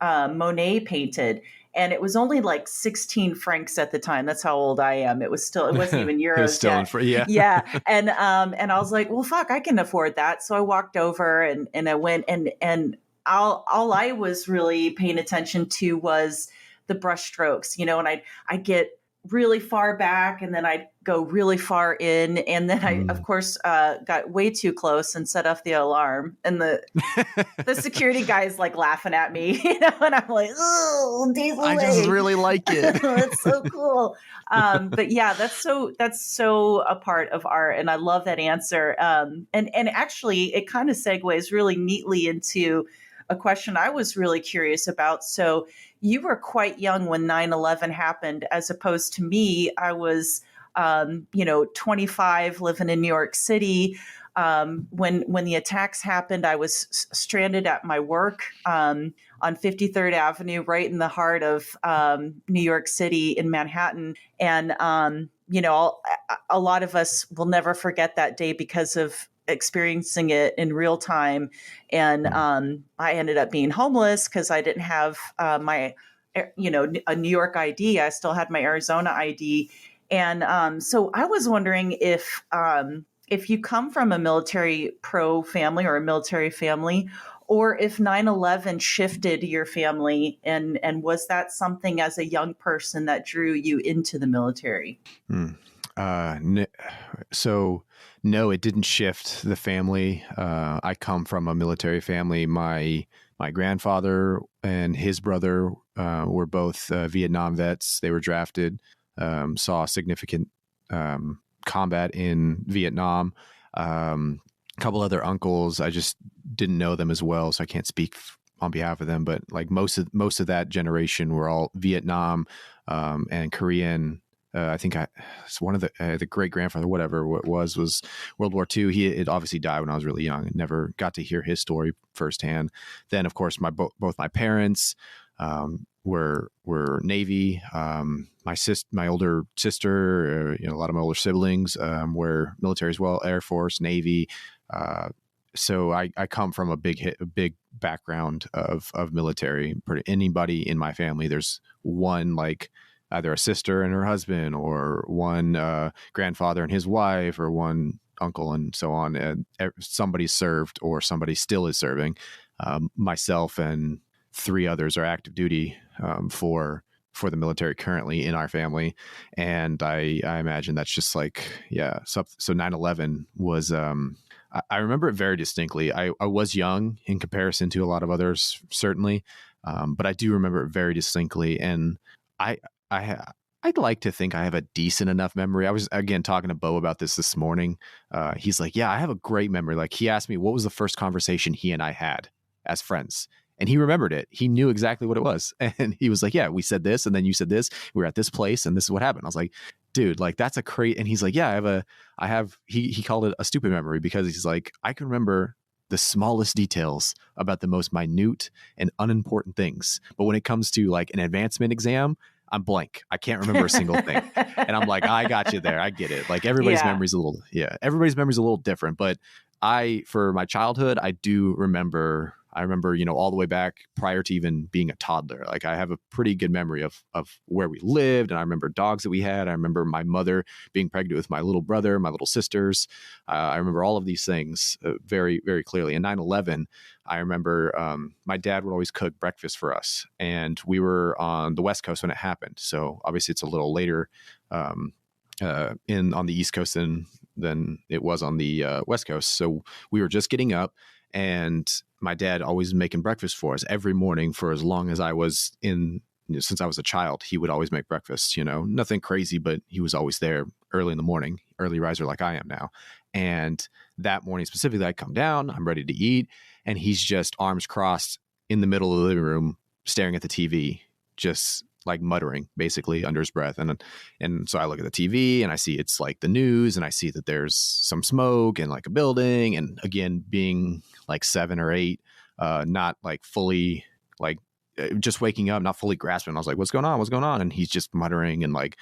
Monet painted. And it was only like 16 francs at the time. That's how old I am. It wasn't even euros. It was still yet. Yeah. And I was like, well, fuck, I can afford that. So I walked over and I went and all I was really paying attention to was the brush strokes, and I'd get really far back and then I'd go really far in. And then I, of course, got way too close and set off the alarm. And the security guy is like laughing at me, and I'm like, oh, diesel I just really like it. That's so cool. But yeah, that's so a part of art. And I love that answer. And actually it kind of segues really neatly into a question I was really curious about. So you were quite young when 9/11 happened, as opposed to me. I was, 25, living in New York City. When the attacks happened, I was stranded at my work on 53rd Avenue, right in the heart of New York City in Manhattan. And, a lot of us will never forget that day because of experiencing it in real time. And I ended up being homeless because I didn't have a New York ID. I still had my Arizona ID. And so I was wondering if you come from a military pro family or a military family, or if 9/11 shifted your family, and was that something as a young person that drew you into the military? No, it didn't shift the family. I come from a military family. My grandfather and his brother were both Vietnam vets. They were drafted, saw significant combat in Vietnam. A couple other uncles, I just didn't know them as well, so I can't speak on behalf of them. But like most of that generation were all Vietnam and Korean. I think it's one of the great grandfather, whatever it was World War II. He had obviously died when I was really young and never got to hear his story firsthand. Then, of course, both my parents were Navy. My older sister, a lot of my older siblings were military as well, Air Force, Navy. So I come from a big background of military. Anybody in my family, there's one like either a sister and her husband, or one grandfather and his wife, or one uncle and so on. And somebody served, or somebody still is serving. Myself and 3 others are active duty for the military currently in our family. And I imagine that's just like, yeah. So 9/11 was, I remember it very distinctly. I was young in comparison to a lot of others, certainly. But I do remember it very distinctly. And I'd like to think I have a decent enough memory. I was, again, talking to Bo about this morning. He's like, yeah, I have a great memory. Like, he asked me, what was the first conversation he and I had as friends? And he remembered it. He knew exactly what it was. And he was like, yeah, we said this, and then you said this. We were at this place, and this is what happened. I was like, dude, like, that's a crazy. And he's like, yeah, he called it a stupid memory, because he's like, I can remember the smallest details about the most minute and unimportant things. But when it comes to like an advancement exam, I'm blank. I can't remember a single thing. And I'm like, I got you there. I get it. Like, everybody's memory's everybody's memory's a little different. But for my childhood, I remember, all the way back prior to even being a toddler. Like, I have a pretty good memory of where we lived. And I remember dogs that we had. I remember my mother being pregnant with my little brother, my little sisters. I remember all of these things very, very clearly. And 9/11, I remember my dad would always cook breakfast for us. And we were on the West Coast when it happened. So obviously it's a little later on the East Coast than it was on the West Coast. So we were just getting up, and my dad always making breakfast for us every morning for as long as I was since I was a child. He would always make breakfast, nothing crazy, but he was always there early in the morning, early riser like I am now. And that morning specifically, I come down, I'm ready to eat, and he's just arms crossed in the middle of the living room, staring at the TV, just like muttering basically under his breath. And so I look at the TV and I see it's like the news, and I see that there's some smoke and like a building. And again, being like 7 or 8, not like fully like just waking up, not fully grasping. I was like, what's going on? What's going on? And he's just muttering and like,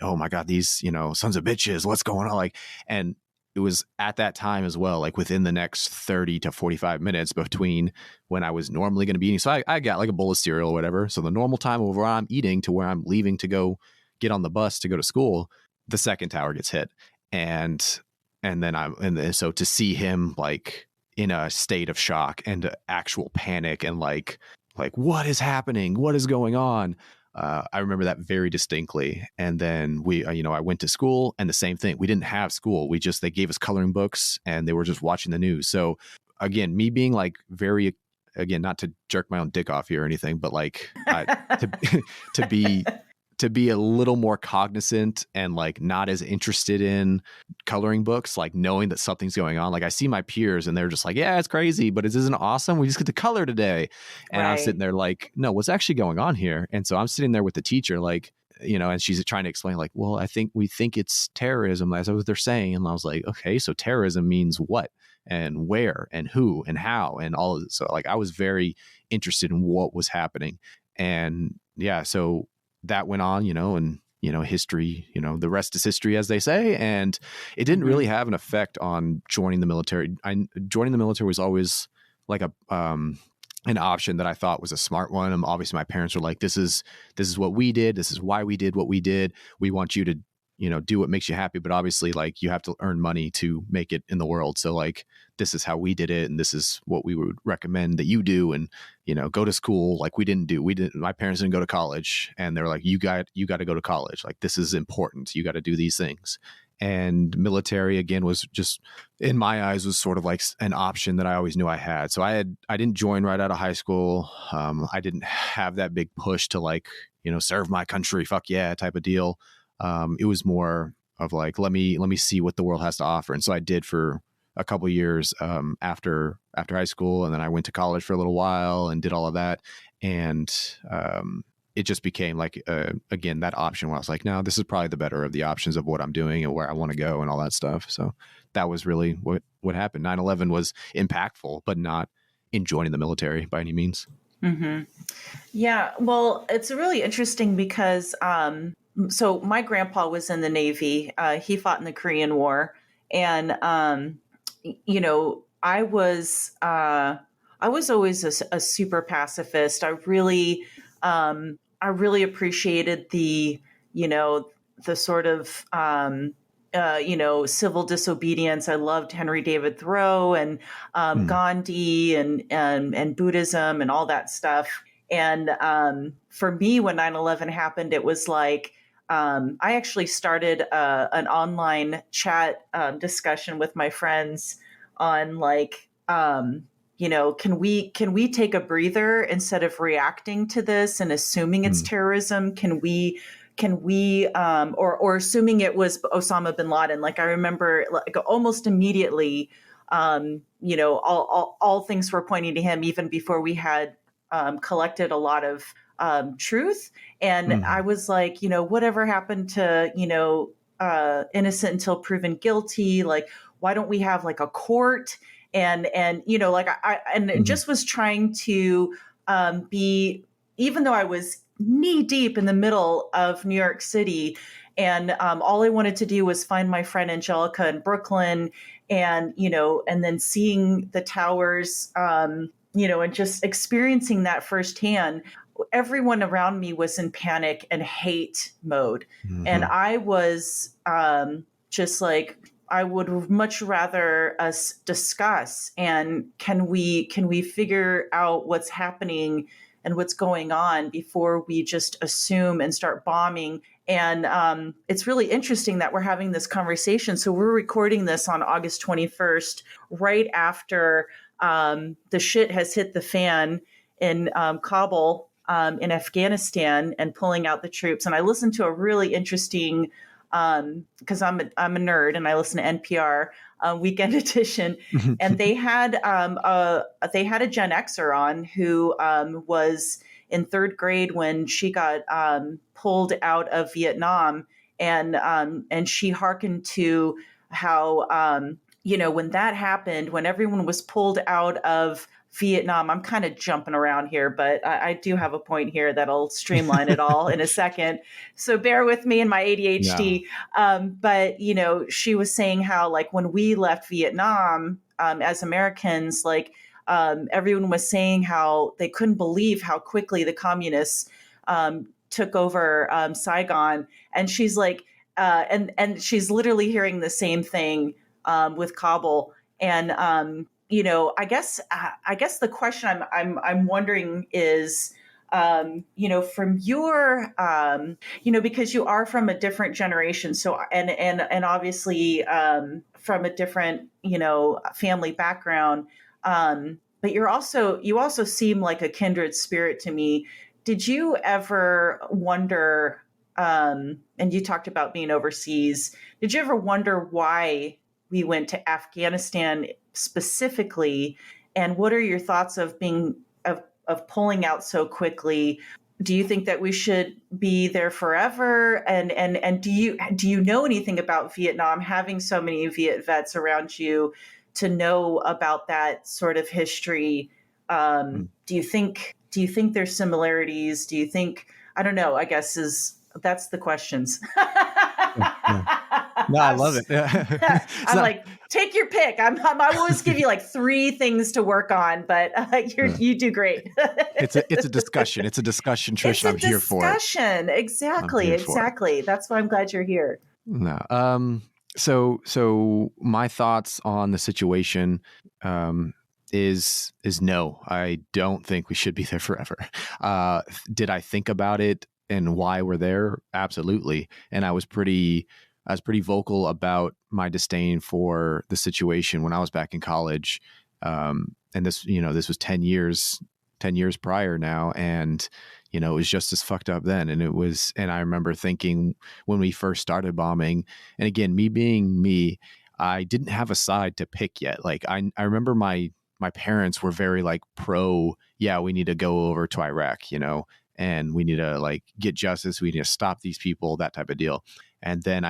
oh my God, these, sons of bitches, what's going on? Like, and it was at that time as well, like within the next 30 to 45 minutes between when I was normally going to be eating. So I got like a bowl of cereal or whatever. So the normal time of where I'm eating to where I'm leaving to go get on the bus to go to school, the second tower gets hit. And so to see him like in a state of shock and actual panic and like, what is happening? What is going on? I remember that very distinctly. And then I went to school, and the same thing. We didn't have school. They gave us coloring books, and they were just watching the news. So again, me being like very, again, not to jerk my own dick off here or anything, but like to be a little more cognizant and like not as interested in coloring books, like knowing that something's going on. Like I see my peers and they're just like, yeah, it's crazy, but isn't awesome. We just get to color today. And I'm sitting there like, no, what's actually going on here? And so I'm sitting there with the teacher, like, and she's trying to explain like, well, we think it's terrorism. That's what they're saying. And I was like, okay, so terrorism means what and where and who and how and all of it. So like, I was very interested in what was happening. And yeah, so that went on, and, history, the rest is history, as they say. And it didn't really have an effect on joining the military. Joining the military was always like an option that I thought was a smart one. And obviously my parents were like, this is what we did. This is why we did what we did. We want you to, do what makes you happy. But obviously like you have to earn money to make it in the world. So like, this is how we did it. And this is what we would recommend that you do. And, go to school. Like my parents didn't go to college, and they're like, you got to go to college. Like, this is important. You got to do these things. And military again was just, in my eyes, was sort of like an option that I always knew I had. So I didn't join right out of high school. I didn't have that big push to like, serve my country, fuck yeah, type of deal. It was more of like, let me see what the world has to offer. And so I did for a couple of years after high school. And then I went to college for a little while and did all of that. And it just became like, again, that option where I was like, no, this is probably the better of the options of what I'm doing and where I want to go and all that stuff. So that was really what happened. 9/11 was impactful, but not in joining the military by any means. Mm-hmm. Yeah. Well, it's really interesting because, so my grandpa was in the Navy. He fought in the Korean War, and, I was always a super pacifist. I really appreciated the sort of, civil disobedience. I loved Henry David Thoreau and Gandhi and Buddhism and all that stuff. And for me, when 9/11 happened, it was like, I actually started an online chat discussion with my friends on like, can we take a breather instead of reacting to this and assuming it's terrorism? Can we or assuming it was Osama bin Laden? Like I remember like almost immediately, all things were pointing to him even before we had collected a lot of truth. And I was like, whatever happened to, innocent until proven guilty? Like, why don't we have like a court? And like I just was trying to be, even though I was knee deep in the middle of New York City, and all I wanted to do was find my friend Angelica in Brooklyn, and and then seeing the towers, and just experiencing that firsthand. Everyone around me was in panic and hate mode, and I was just like, I would much rather us discuss and can we figure out what's happening and what's going on before we just assume and start bombing. And it's really interesting that we're having this conversation. So we're recording this on August 21st, right after the shit has hit the fan in Kabul in Afghanistan and pulling out the troops. And I listened to a really interesting, because I'm a nerd and I listen to NPR Weekend Edition, and they had a Gen Xer on who was in third grade when she got pulled out of Vietnam, and she hearkened to how when that happened, when everyone was pulled out of Vietnam. I'm kind of jumping around here, but I do have a point here that'll streamline it all in a second. So bear with me and my ADHD. Yeah. But, she was saying how, like, when we left Vietnam as Americans, like, everyone was saying how they couldn't believe how quickly the communists took over Saigon. And she's like, and she's literally hearing the same thing with Kabul. And, I guess the question I'm wondering is, from your, because you are from a different generation. So, and obviously, from a different, family background. But you also seem like a kindred spirit to me. Did you ever wonder, and you talked about being overseas, did you ever wonder why we went to Afghanistan specifically, and what are your thoughts of pulling out so quickly? Do you think that we should be there forever? And do you know anything about Vietnam, having so many Viet vets around you, to know about that sort of history? Do you think there's similarities? Do you think, I don't know, I guess that's the questions. Yeah. No, I love it. Yeah. I'm like, take your pick. I always give you like 3 things to work on, but you do great. It's a discussion. It's a discussion, Trish. I'm here for it. Discussion. Exactly. That's why I'm glad you're here. No. So my thoughts on the situation is no. I don't think we should be there forever. Did I think about it and why we're there? Absolutely. And I was pretty vocal about my disdain for the situation when I was back in college. And this was 10 years prior now. And, it was just as fucked up then. And I remember thinking when we first started bombing, and again, me being me, I didn't have a side to pick yet. Like I remember my parents were very like we need to go over to Iraq, and we need to like get justice. We need to stop these people, that type of deal. And then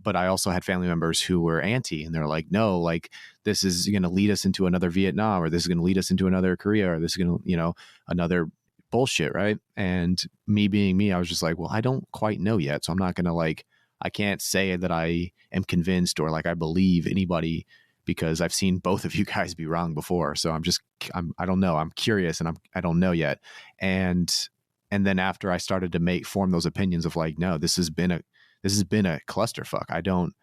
but I also had family members who were anti, and they're like, no, like this is going to lead us into another Vietnam, or this is going to lead us into another Korea, or this is going to, another bullshit. Right. And me being me, I was just like, well, I don't quite know yet. So I'm not going to I can't say that I am convinced or like I believe anybody, because I've seen both of you guys be wrong before. So I don't know. I'm curious, and I don't know yet. And then after I started to form those opinions of like, no, this has been a clusterfuck. I don't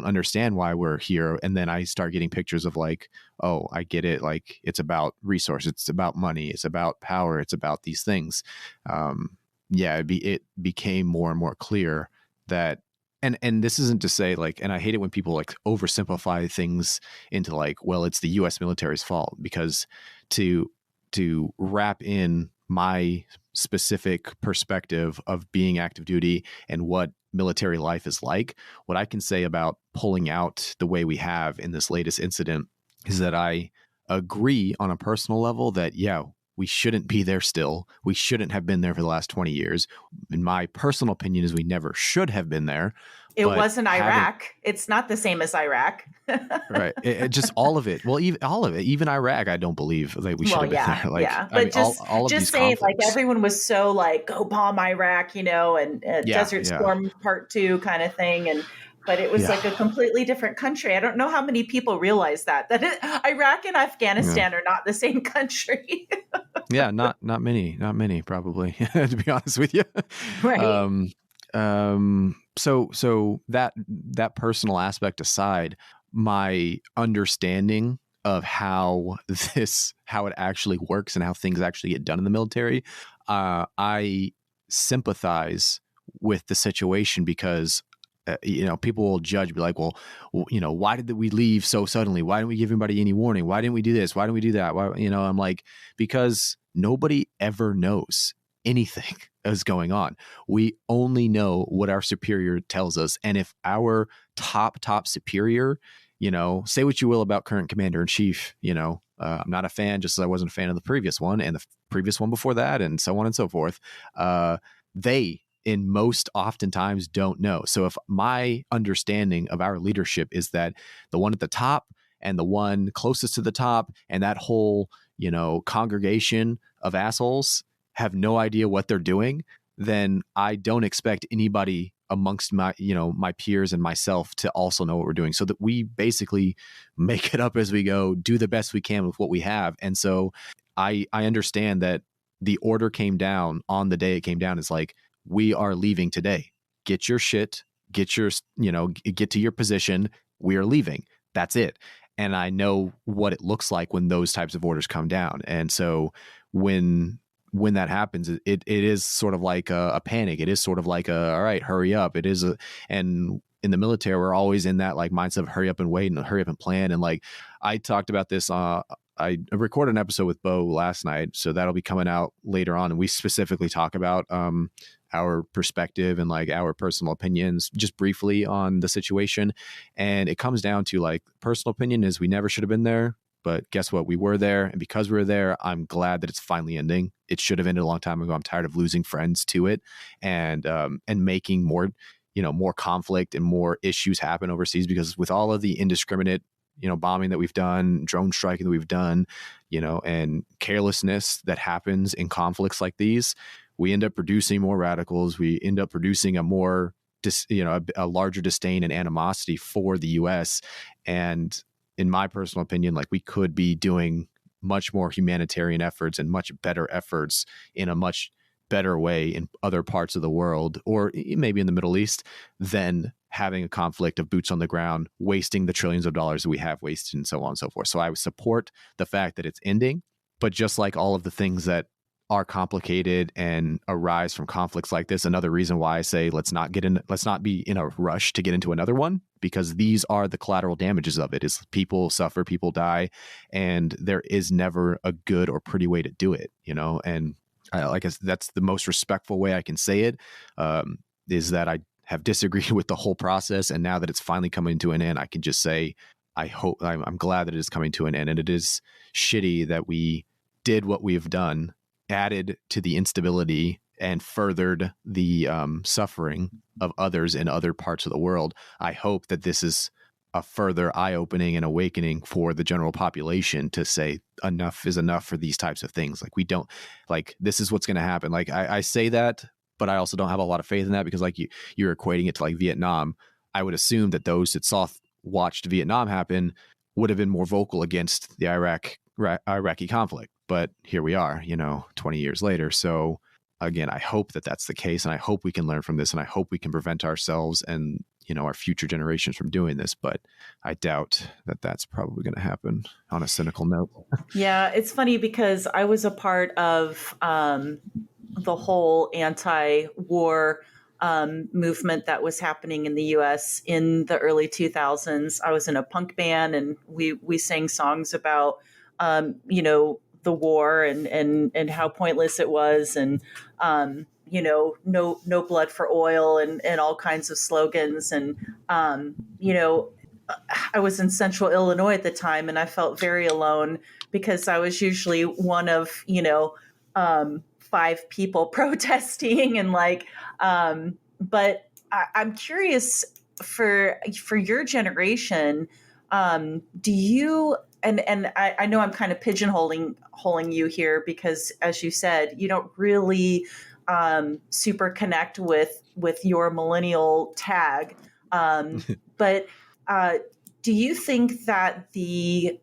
understand why we're here. And then I start getting pictures of like, oh, I get it. Like it's about resources. It's about money. It's about power. It's about these things. It became more and more clear that, and this isn't to say like, and I hate it when people like oversimplify things into like, well, it's the U.S. military's fault, because to wrap in my specific perspective of being active duty and what military life is like, what I can say about pulling out the way we have in this latest incident is that I agree on a personal level that, we shouldn't be there still. We shouldn't have been there for the last 20 years. In my personal opinion is we never should have been there. It wasn't Iraq. It's not the same as Iraq. Right. It just all of it. Well, even Iraq, I don't believe that we should have been there. Like, but all of just saying, conflicts. Like everyone was so like, go bomb Iraq, and Desert Storm Part 2 kind of thing. But it was like a completely different country. I don't know how many people realize that Iraq and Afghanistan are not the same country. Yeah, not many, probably, to be honest with you. Right. So that personal aspect aside, my understanding of how it actually works and how things actually get done in the military, I sympathize with the situation, because people will judge, be like, well, why did we leave so suddenly? Why didn't we give anybody any warning? Why didn't we do this? Why didn't we do that? Why, I'm like, because nobody ever knows anything is going on. We only know what our superior tells us. And if our top superior, say what you will about current commander in chief, I'm not a fan, just as I wasn't a fan of the previous one and the previous one before that, and so on and so forth. They, in most oftentimes, don't know. So if my understanding of our leadership is that the one at the top and the one closest to the top and that whole, congregation of assholes have no idea what they're doing, then I don't expect anybody amongst my peers and myself to also know what we're doing, so that we basically make it up as we go, do the best we can with what we have. And so I understand that the order came down on the day it came down. It's like, we are leaving today. Get your shit, get to your position. We are leaving. That's it. And I know what it looks like when those types of orders come down. And so when that happens, it is sort of like a panic. It is sort of like all right, hurry up. It is and in the military, we're always in that like mindset of hurry up and wait and hurry up and plan. And like, I talked about this, I recorded an episode with Bo last night, so that'll be coming out later on. And we specifically talk about our perspective and like our personal opinions just briefly on the situation. And it comes down to like, personal opinion is we never should have been there. But guess what? We were there. And because we were there, I'm glad that it's finally ending. It should have ended a long time ago. I'm tired of losing friends to it and making more, more conflict and more issues happen overseas, because with all of the indiscriminate, bombing that we've done, drone striking that we've done, and carelessness that happens in conflicts like these, we end up producing more radicals. We end up producing a more, a larger disdain and animosity for the U.S. And in my personal opinion, like, we could be doing much more humanitarian efforts and much better efforts in a much better way in other parts of the world, or maybe in the Middle East, than having a conflict of boots on the ground, wasting the trillions of dollars that we have wasted, and so on and so forth. So I would support the fact that it's ending, but just like all of the things that are complicated and arise from conflicts like this, another reason why I say let's not be in a rush to get into another one, because these are the collateral damages of it. Is people suffer, people die, and there is never a good or pretty way to do it, and I guess that's the most respectful way I can say it, is that I have disagreed with the whole process, and now that it's finally coming to an end, I can just say I'm glad that it is coming to an end. And it is shitty that we did what we have done, added to the instability and furthered the suffering of others in other parts of the world. I hope that this is a further eye-opening and awakening for the general population to say enough is enough for these types of things. Like, we don't, like, this is what's going to happen. Like, I say that, but I also don't have a lot of faith in that, because like you're equating it to like Vietnam. I would assume that those that watched Vietnam happen would have been more vocal against the Iraqi conflict. But here we are, 20 years later. So again, I hope that that's the case, and I hope we can learn from this, and I hope we can prevent ourselves and our future generations from doing this. But I doubt that that's probably going to happen, on a cynical note. Yeah, it's funny because I was a part of the whole anti-war movement that was happening in the U.S. in the early 2000s. I was in a punk band, and we sang songs about the war and how pointless it was, and no blood for oil, and all kinds of slogans. And I was in Central Illinois at the time, and I felt very alone, because I was usually one of 5 people protesting, and but I'm curious for your generation, do you, and I know I'm kind of pigeonholing you here, because as you said, you don't really super connect with your millennial tag, but do you think that the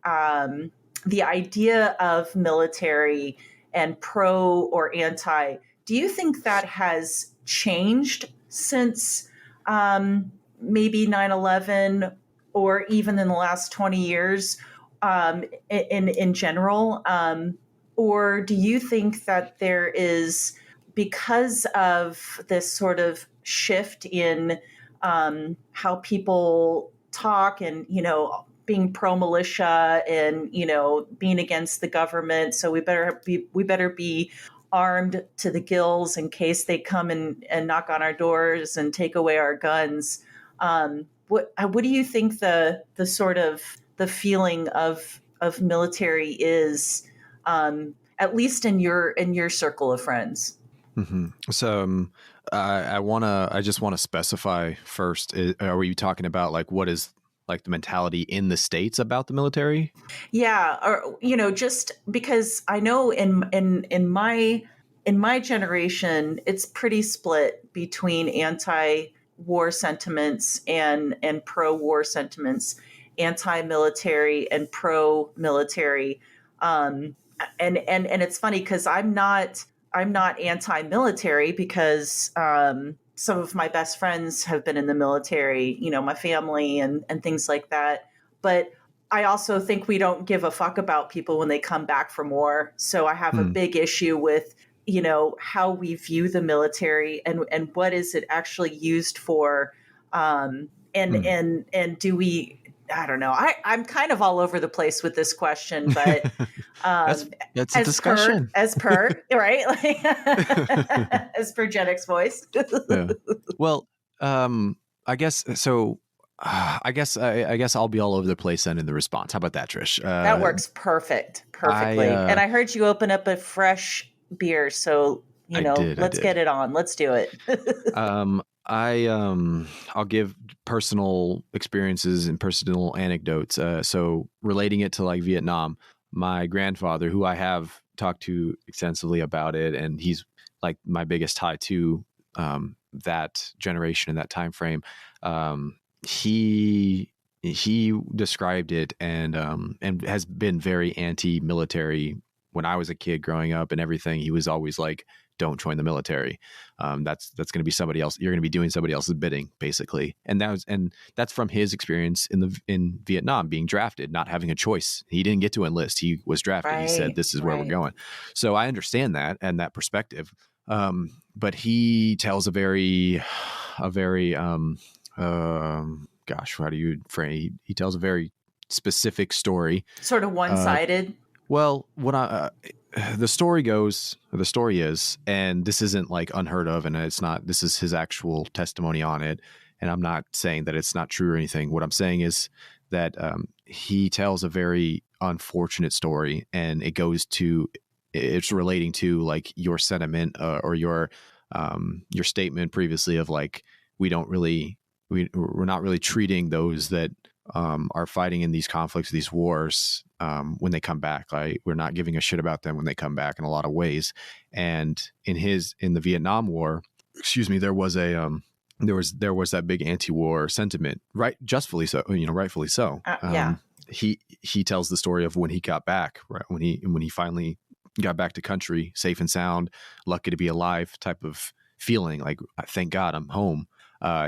idea of military and pro or anti, do you think that has changed since maybe 9/11, or even in the last 20 years in general? Or do you think that there is, because of this sort of shift in how people talk, and being pro militia, and being against the government, so we better be armed to the gills in case they come and knock on our doors and take away our guns? What do you think the sort of the feeling of of military is, at least in your circle of friends? Mm-hmm. So I just want to specify first, are we talking about like what is like the mentality in the States about the military? Yeah. Or, just because I know in my generation, it's pretty split between anti-war sentiments and pro-war sentiments, anti-military and pro-military. And it's funny because I'm not anti-military because some of my best friends have been in the military, my family and things like that. But I also think we don't give a fuck about people when they come back from war. So I have a big issue with, how we view the military and what is it actually used for. And do we, I don't know. I'm kind of all over the place with this question, but that's a discussion. As per right, like, as per Gen X voice. Yeah. Well, I guess so. I guess I'll be all over the place then in the response. How about that, Trish? That works perfectly. And I heard you open up a fresh beer, so let's get it on. Let's do it. I'll give personal experiences and personal anecdotes. So relating it to like Vietnam, my grandfather, who I have talked to extensively about it, and he's like my biggest tie to that generation and that time frame. He described it and has been very anti-military when I was a kid growing up and everything. He was always like, don't join the military. That's going to be somebody else. You're going to be doing somebody else's bidding, basically. And that's from his experience in Vietnam, being drafted, not having a choice. He didn't get to enlist. He was drafted. Right, he said, this is where we're going. So I understand that and that perspective. But he tells a very gosh, how do you frame? He tells a very specific story. Sort of one-sided. Well, the story is, and this isn't like unheard of, and it's not, this is his actual testimony on it. And I'm not saying that it's not true or anything. What I'm saying is that he tells a very unfortunate story, and it's relating to like your sentiment or your statement previously of like, we're not really treating those that are fighting in these conflicts, these wars, when they come back. Like, we're not giving a shit about them when they come back in a lot of ways. And in the Vietnam War, there was that big anti-war sentiment, right? Justfully so, rightfully so. Yeah. He tells the story of when he got back, right? When he finally got back to country, safe and sound, lucky to be alive type of feeling, like, thank God I'm home.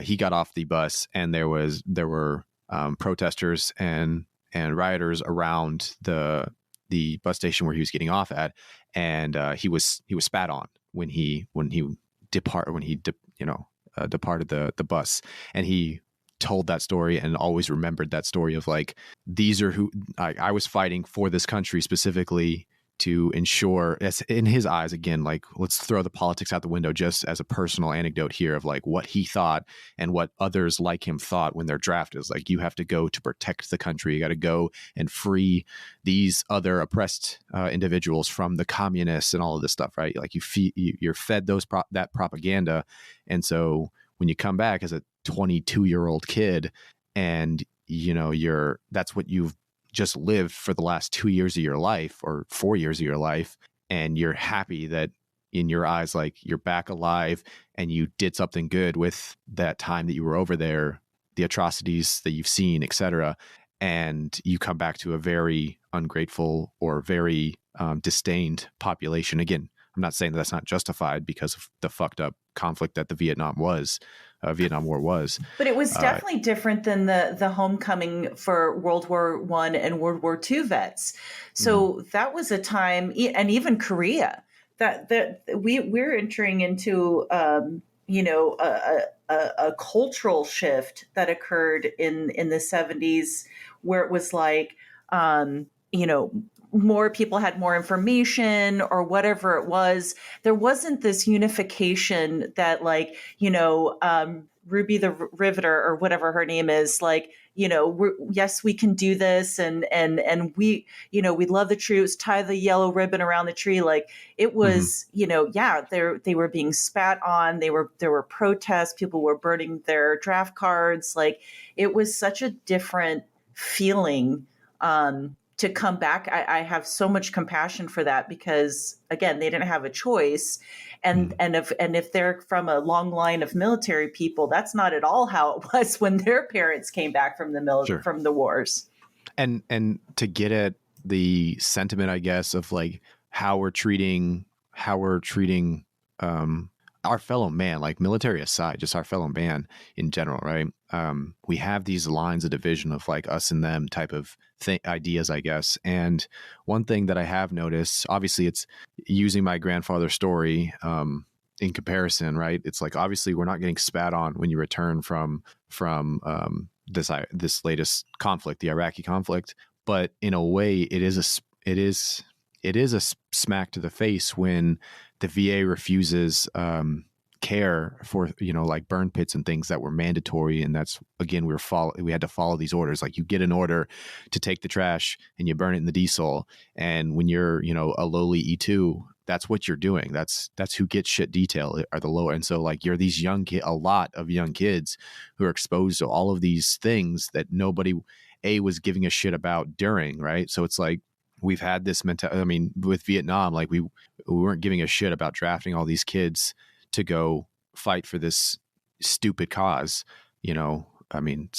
He got off the bus, and there were protesters and rioters around the bus station where he was getting off at, and he was spat on when he departed the bus, and he told that story and always remembered that story of like, these are who I was fighting for, this country specifically, to ensure, as in his eyes, again, like, let's throw the politics out the window, just as a personal anecdote here of like what he thought and what others like him thought when they're drafted. Is like, you have to go to protect the country. You got to go and free these other oppressed individuals from the communists and all of this stuff, right? Like, you're fed that propaganda. And so when you come back as a 22-year-old kid, and that's what you've just lived for the last 2 years of your life or 4 years of your life, and you're happy that in your eyes, like, you're back alive and you did something good with that time that you were over there, the atrocities that you've seen, etc. And you come back to a very ungrateful or very disdained population. Again, I'm not saying that that's not justified because of the fucked up conflict that the Vietnam War was. But it was definitely different than the homecoming for World War I and World War II vets. So that was a time, and even Korea, that we're entering into a cultural shift that occurred in the 70s, where it was like, more people had more information or whatever it was. There wasn't this unification that, like, Ruby the Riveter or whatever her name is, like, yes, we can do this. And we, we love the troops, tie the yellow ribbon around the tree. Like it was, they were being spat on. There were protests. People were burning their draft cards. Like it was such a different feeling, to come back. I have so much compassion for that because again, they didn't have a choice. And if they're from a long line of military people, that's not at all how it was when their parents came back from from the wars. And to get at the sentiment, I guess, of like how we're treating our fellow man, like military aside, just our fellow man in general, right? We have these lines of division of like us and them type of ideas, I guess. And one thing that I have noticed, obviously it's using my grandfather's story in comparison, right? It's like, obviously we're not getting spat on when you return from this latest conflict, the Iraqi conflict. But in a way, it is a smack to the face when the VA refuses care for, like burn pits and things that were mandatory. And that's, again, we had to follow these orders. Like you get an order to take the trash and you burn it in the diesel. And when you're, a lowly E2, that's what you're doing. That's who gets shit detail are the lower. And so like you're these a lot of young kids who are exposed to all of these things that nobody was giving a shit about during, right? So it's like, we've had this mentality. I mean, with Vietnam, like we weren't giving a shit about drafting all these kids to go fight for this stupid cause. I mean,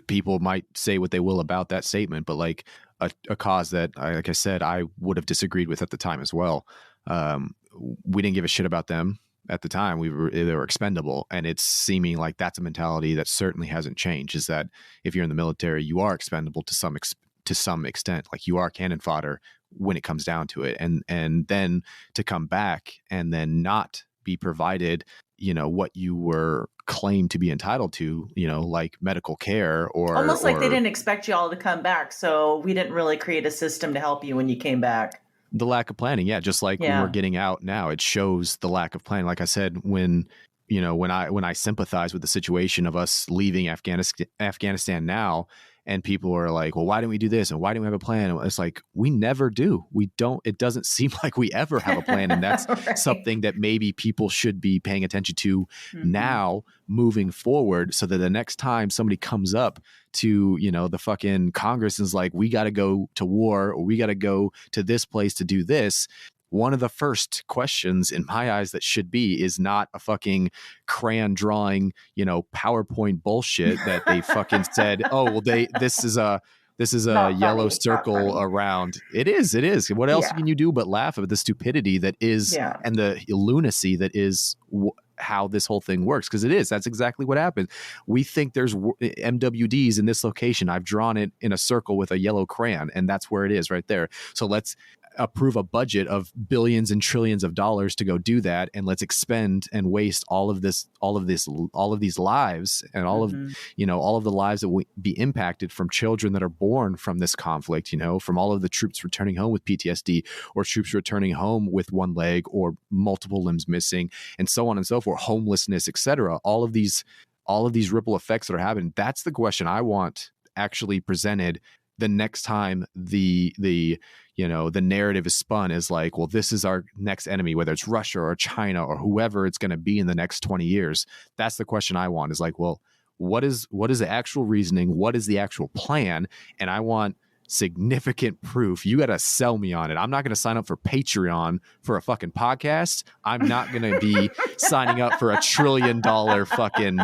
people might say what they will about that statement, but like a cause that, like I said, I would have disagreed with at the time as well. We didn't give a shit about them at the time. They were expendable, and it's seeming like that's a mentality that certainly hasn't changed. Is that if you're in the military, you are expendable to some extent, like you are cannon fodder when it comes down to it. And then to come back and then not be provided, what you were claimed to be entitled to, like medical care or almost like they didn't expect you all to come back. So we didn't really create a system to help you when you came back. The lack of planning. Yeah. Just like when we're getting out now, it shows the lack of planning. Like I said, when I sympathize with the situation of us leaving Afghanistan now, and people are like, well, why didn't we do this? And why didn't we have a plan? It's like, we never do. We don't, it doesn't seem like we ever have a plan. And that's right. Something that maybe people should be paying attention to now moving forward, so that the next time somebody comes up to, the fucking Congress is like, we got to go to war, or we got to go to this place to do this. One of the first questions in my eyes that should be is not a fucking crayon drawing, PowerPoint bullshit that they fucking said, oh, well, this is a yellow circle around. It is. What else can you do but laugh at the stupidity that is and the lunacy that is how this whole thing works? Because that's exactly what happened. We think there's MWDs in this location. I've drawn it in a circle with a yellow crayon, and that's where it is right there. So let's approve a budget of billions and trillions of dollars to go do that, and let's expend and waste all of these lives, and all of the lives that will be impacted from children that are born from this conflict, from all of the troops returning home with PTSD, or troops returning home with one leg or multiple limbs missing, and so on and so forth, homelessness, etc. All of these ripple effects that are happening. That's the question I want actually presented the next time the narrative is spun, is like, well, this is our next enemy, whether it's Russia or China or whoever it's going to be in the next 20 years. That's the question I want, is like, well, what is the actual reasoning? What is the actual plan? And I want significant proof. You got to sell me on it. I'm not going to sign up for Patreon for a fucking podcast. I'm not going to be signing up for $1 trillion fucking,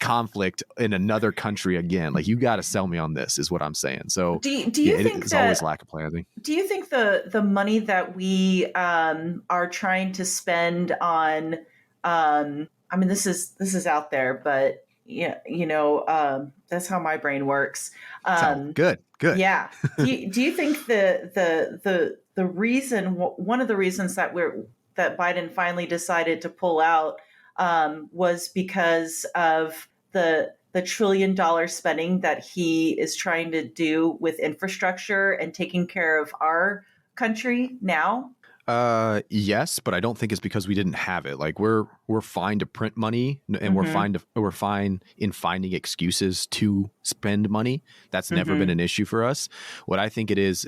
conflict in another country again. Like, you got to sell me on this, is what I'm saying. So do you think it's always lack of planning. Do you think the money that we are trying to spend on, I mean, this is out there, but that's how my brain works. Good. Yeah. Do you think the reason, one of the reasons that Biden finally decided to pull out was because of the $1 trillion spending that he is trying to do with infrastructure and taking care of our country now? Yes, but I don't think it's because we didn't have it. Like we're fine to print money, and we're fine in finding excuses to spend money. That's never been an issue for us. What I think it is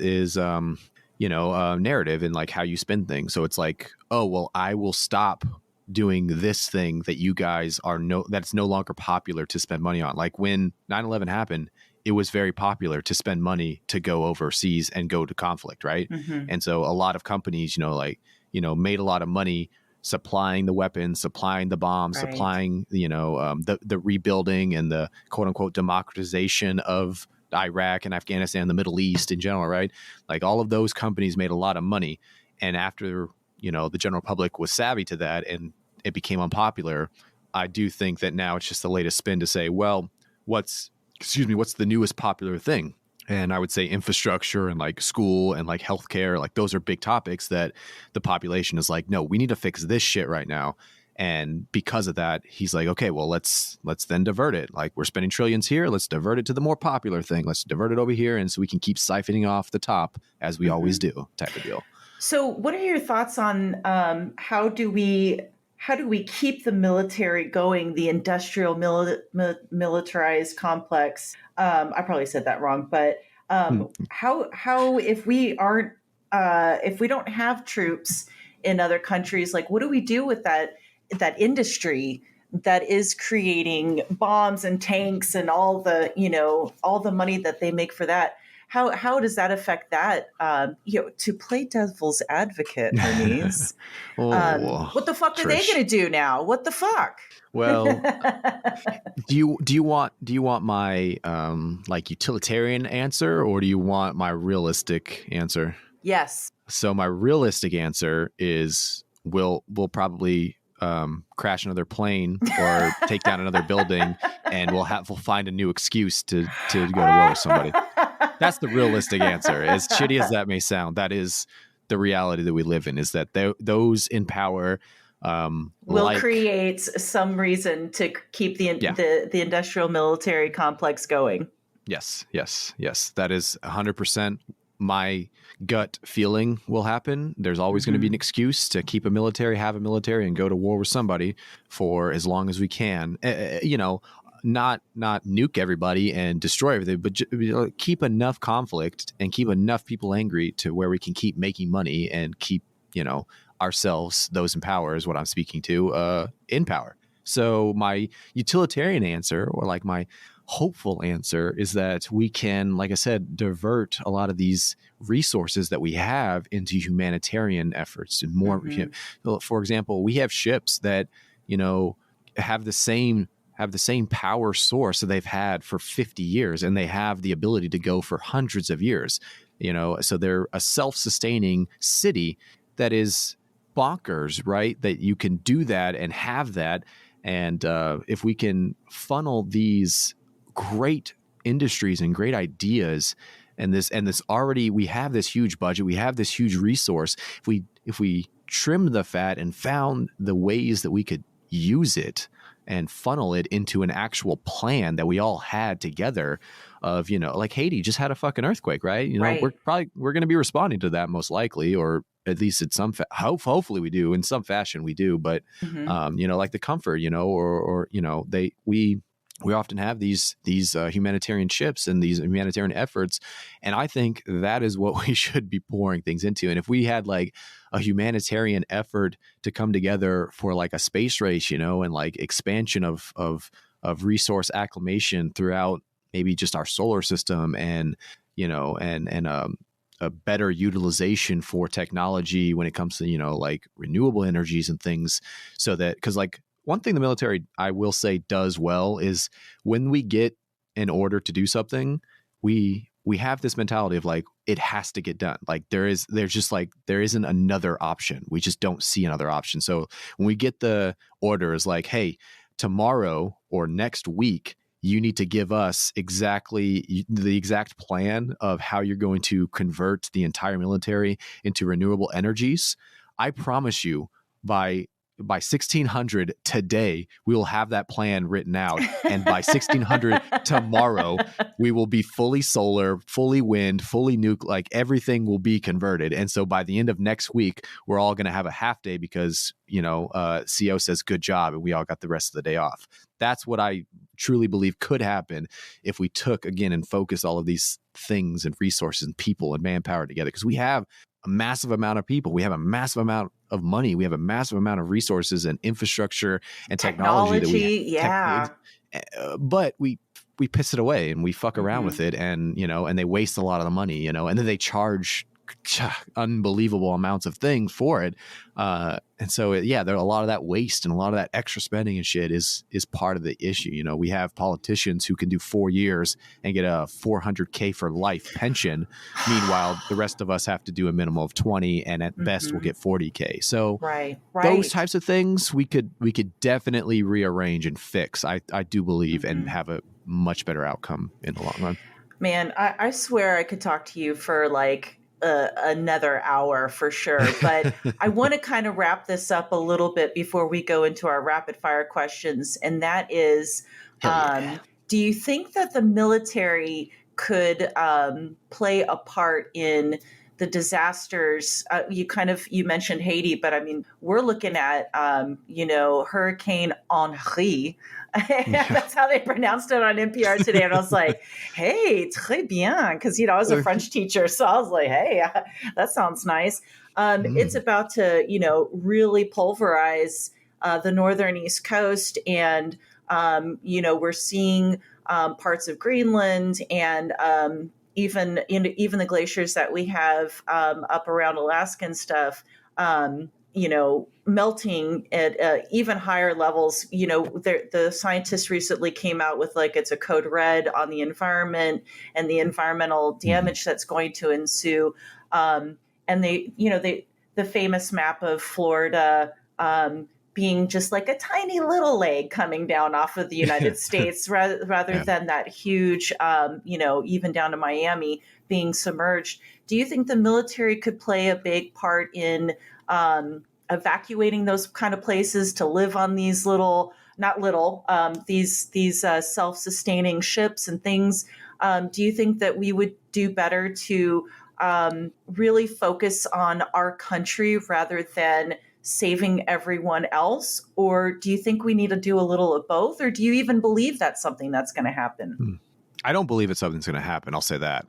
narrative and like how you spend things. So it's like, oh well, I will stop doing this thing that you guys that's no longer popular to spend money on. Like when 9/11 happened, it was very popular to spend money to go overseas and go to conflict, right? And so a lot of companies, made a lot of money supplying the weapons, supplying the bombs, Right. supplying, the rebuilding and the quote unquote democratization of Iraq and Afghanistan, the Middle East in general, right? Like all of those companies made a lot of money. And after, the general public was savvy to that and it became unpopular, I do think that now it's just the latest spin to say, well, what's the newest popular thing? And I would say infrastructure and like school and like healthcare, like those are big topics that the population is like, no, we need to fix this shit right now. And because of that, he's like, okay, well, let's then divert it. Like we're spending trillions here. Let's divert it to the more popular thing. Let's divert it over here. And so we can keep siphoning off the top as we always do, type of deal. So what are your thoughts on how do we keep the military going, the industrial militarized complex? I probably said that wrong, but how if we don't have troops in other countries, like what do we do with that industry that is creating bombs and tanks and all the money that they make for that? How does that affect that? To play devil's advocate, Hermes, what the fuck are they going to do now? What the fuck? Well, do you want my like utilitarian answer, or do you want my realistic answer? Yes. So my realistic answer is we'll probably crash another plane or take down another building, and we'll find a new excuse to go to war with somebody. That's the realistic answer. As shitty as that may sound, that is the reality that we live in, is that those in power will create some reason to keep the industrial military complex going. Yes. That is 100% my gut feeling will happen. There's always going to be an excuse to keep have a military, and go to war with somebody for as long as we can. Not nuke everybody and destroy everything, but keep enough conflict and keep enough people angry to where we can keep making money and keep, ourselves, those in power is what I'm speaking to, in power. So my utilitarian answer, or like my hopeful answer, is that we can, like I said, divert a lot of these resources that we have into humanitarian efforts and more. For example, we have ships that, have the same power source that they've had for 50 years, and they have the ability to go for hundreds of years, so they're a self-sustaining city that is bonkers, right? That you can do that and have that. And if we can funnel these great industries and great ideas and this already, we have this huge budget, we have this huge resource. If we trimmed the fat and found the ways that we could use it and funnel it into an actual plan that we all had together of, like Haiti just had a fucking earthquake, right? Right. We're going to be responding to that most likely, or at least in some, hopefully we do in some fashion we do. But, like the Comfort, we often have these humanitarian ships and these humanitarian efforts. And I think that is what we should be pouring things into. And if we had like a humanitarian effort to come together for like a space race, and like expansion of resource acclimation throughout maybe just our solar system, and, a better utilization for technology when it comes to, like renewable energies and things, so that, because like, one thing the military, I will say, does well is when we get an order to do something, we have this mentality of like, it has to get done. Like there isn't another option. We just don't see another option. So when we get the orders like, hey, tomorrow or next week, you need to give us exactly the exact plan of how you're going to convert the entire military into renewable energies. I promise you, by by 1600 today, we will have that plan written out. And by 1600 tomorrow, we will be fully solar, fully wind, fully nuke, like everything will be converted. And so by the end of next week, we're all going to have a half day because, CO says good job and we all got the rest of the day off. That's what I truly believe could happen if we took again and focus all of these things and resources and people and manpower together, because we have a massive amount of people. We have a massive amount of money. We have a massive amount of resources and infrastructure and technology that we but we piss it away and we fuck around with it, and and they waste a lot of the money, and then they charge unbelievable amounts of things for it. And so, there are a lot of that waste and a lot of that extra spending and shit is part of the issue. We have politicians who can do 4 years and get a $400K for life pension. Meanwhile, the rest of us have to do a minimum of 20 and at best we'll get 40K. So those types of things we could definitely rearrange and fix. I do believe and have a much better outcome in the long run. Man, I swear I could talk to you for like another hour for sure. But I want to kind of wrap this up a little bit before we go into our rapid fire questions. And that is, do you think that the military could play a part in the disasters? You mentioned Haiti, but I mean, we're looking at, Hurricane Henri. That's how they pronounced it on NPR today. And I was like, hey, très bien. Because, I was a French teacher. So I was like, hey, that sounds nice. It's about to, really pulverize the northern East Coast. And, we're seeing parts of Greenland and even the glaciers that we have up around Alaska and stuff, melting at even higher levels. The scientists recently came out with it's a code red on the environment and the environmental damage that's going to ensue. And the famous map of Florida being just like a tiny little leg coming down off of the United States rather than that huge, even down to Miami being submerged. Do you think the military could play a big part in evacuating those kind of places to live on these these self-sustaining ships and things? Do you think that we would do better to really focus on our country rather than saving everyone else? Or do you think we need to do a little of both? Or do you even believe that's something that's going to happen? I don't believe it's something that's going to happen. I'll say that.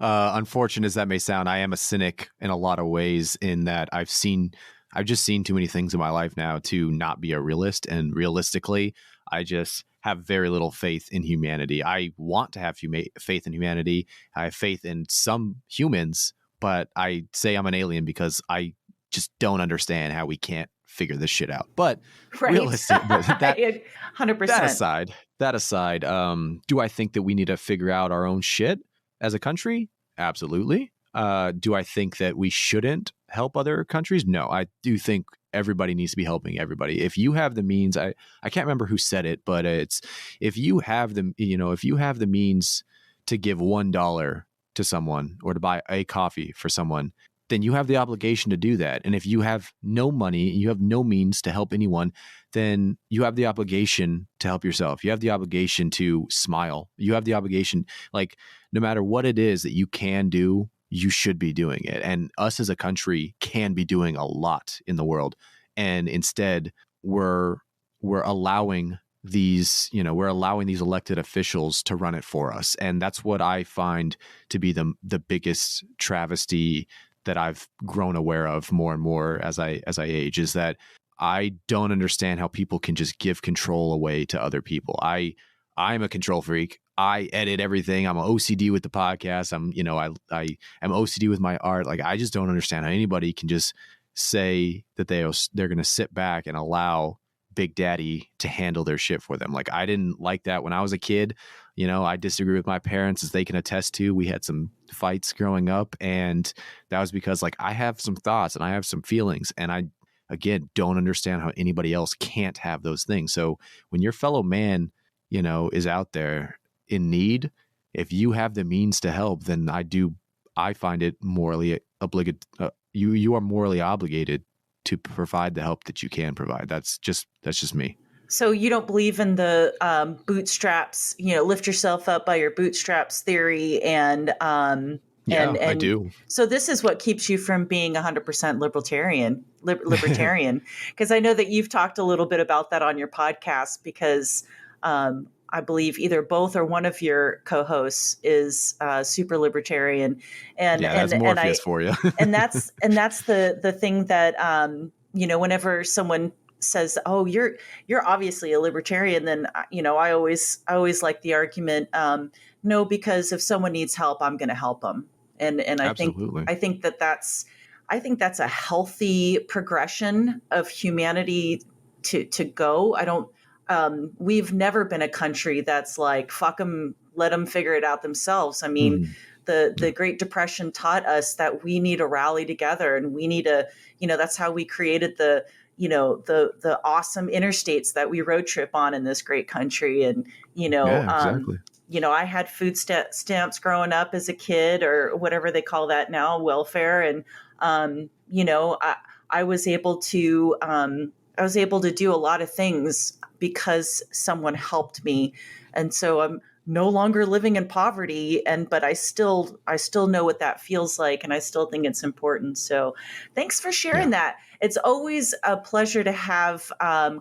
Unfortunate as that may sound, I am a cynic in a lot of ways in that I've just seen too many things in my life now to not be a realist. And realistically, I just have very little faith in humanity. I want to have faith in humanity. I have faith in some humans, but I say I'm an alien because I just don't understand how we can't figure this shit out. But realistic, that 100%. That aside, do I think that we need to figure out our own shit as a country? Absolutely. Do I think that we shouldn't help other countries? No, I do think everybody needs to be helping everybody. If you have the means, I can't remember who said it, but it's if you have the means to give $1 to someone or to buy a coffee for someone, then you have the obligation to do that. And if you have no money, you have no means to help anyone, then you have the obligation to help yourself. You have the obligation to smile. You have the obligation, no matter what it is that you can do, you should be doing it. And us as a country can be doing a lot in the world. And instead we're allowing these elected officials to run it for us. And that's what I find to be the biggest travesty that I've grown aware of more and more as I age, is that I don't understand how people can just give control away to other people. I'm a control freak. I edit everything. I'm OCD with the podcast. I'm OCD with my art. I just don't understand how anybody can just say that they're going to sit back and allow Big Daddy to handle their shit for them. I didn't like that when I was a kid. I disagree with my parents, as they can attest to. We had some fights growing up, and that was because I have some thoughts and I have some feelings, and I, again, don't understand how anybody else can't have those things. So when your fellow man, is out there in need, if you have the means to help, then I find it morally obligated. You are morally obligated to provide the help that you can provide. That's just me. So you don't believe in the bootstraps, lift yourself up by your bootstraps theory, and I do. So this is what keeps you from being 100% libertarian, because I know that you've talked a little bit about that on your podcast, because I believe either both or one of your co-hosts is super libertarian, and that's Morpheus for you. and that's the thing that whenever someone says, "Oh, you're obviously a libertarian," then I always like the argument, no, because if someone needs help, I'm going to help them, and I think that's a healthy progression of humanity to go. I don't. We've never been a country that's like, fuck them, let them figure it out themselves. I mean, the Great Depression taught us that we need to rally together, and we need to, that's how we created the awesome interstates that we road trip on in this great country. And, exactly. I had food stamps growing up as a kid, or whatever they call that now, welfare. And, I was able to do a lot of things because someone helped me. And so I'm no longer living in poverty, but I still know what that feels like, and I still think it's important. So thanks for sharing that. It's always a pleasure to have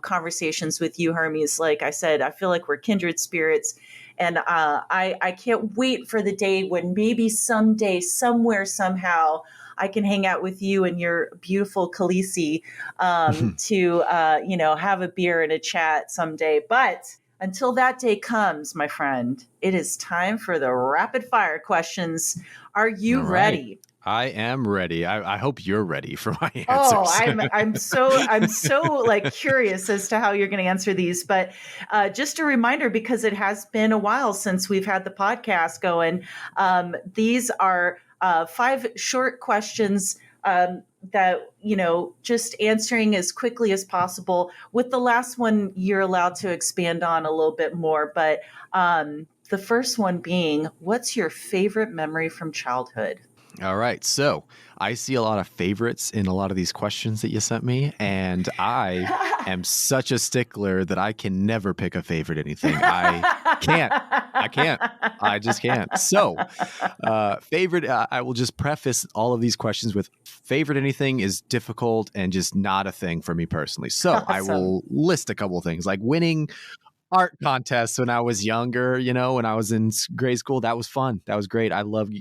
conversations with you, Hermes. Like I said, I feel like we're kindred spirits, and I can't wait for the day when maybe someday, somewhere, somehow, I can hang out with you and your beautiful Khaleesi to have a beer and a chat someday. But until that day comes, my friend, it is time for the rapid fire questions. Are you ready? I am ready. I hope you're ready for my answers. Oh, I'm so like curious as to how you're going to answer these. But just a reminder, because it has been a while since we've had the podcast going, these are 5 short questions that, just answering as quickly as possible. With the last one, you're allowed to expand on a little bit more. But the first one being, what's your favorite memory from childhood? All right. So I see a lot of favorites in a lot of these questions that you sent me, and I am such a stickler that I can never pick a favorite anything. I can't. I just can't. So favorite, I will just preface all of these questions with favorite anything is difficult and just not a thing for me personally. So awesome. I will list a couple of things, like winning art contests when I was younger, when I was in grade school. That was fun. That was great. I loved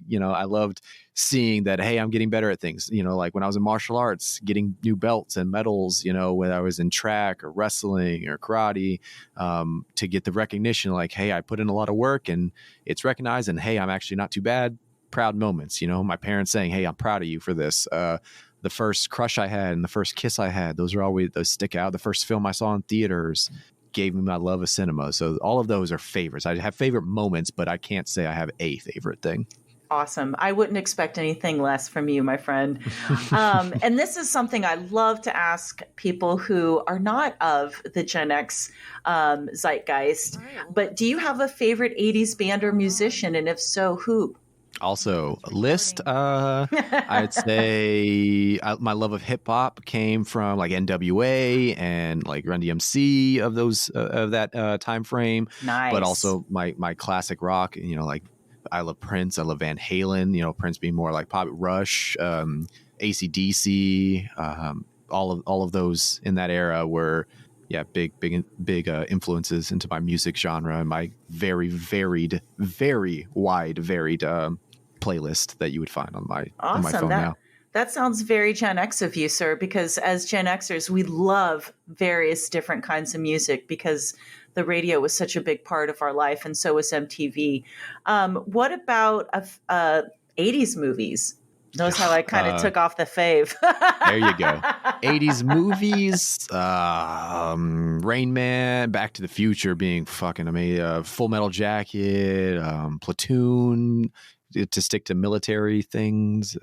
seeing that, hey, I'm getting better at things, like when I was in martial arts, getting new belts and medals, when I was in track or wrestling or karate, to get the recognition, like, hey, I put in a lot of work and it's recognized, and hey, I'm actually not too bad. Proud moments, my parents saying, hey, I'm proud of you for this. The first crush I had and the first kiss I had, those stick out. The first film I saw in theaters gave me my love of cinema. So all of those are favorites. I have favorite moments, but I can't say I have a favorite thing. Awesome. I wouldn't expect anything less from you, my friend. And this is something I love to ask people who are not of the Gen X zeitgeist. But do you have a favorite 80s band or musician? And if so, who? Also, list, I'd say my love of hip hop came from like NWA and like Run DMC of that time frame. Nice. But also my classic rock, like I love Prince, I love Van Halen, Prince being more like pop, Rush, AC/DC, all of those in that era were big influences into my music genre and my very varied playlist that you would find on my phone now. That sounds very Gen X of you, sir, because as Gen Xers, we love various different kinds of music because the radio was such a big part of our life, and so was MTV. What about 80s movies? Notice how I kind of took off the fave. There you go. 80s movies, Rain Man, Back to the Future being fucking amazing, Full Metal Jacket, Platoon, to stick to military things,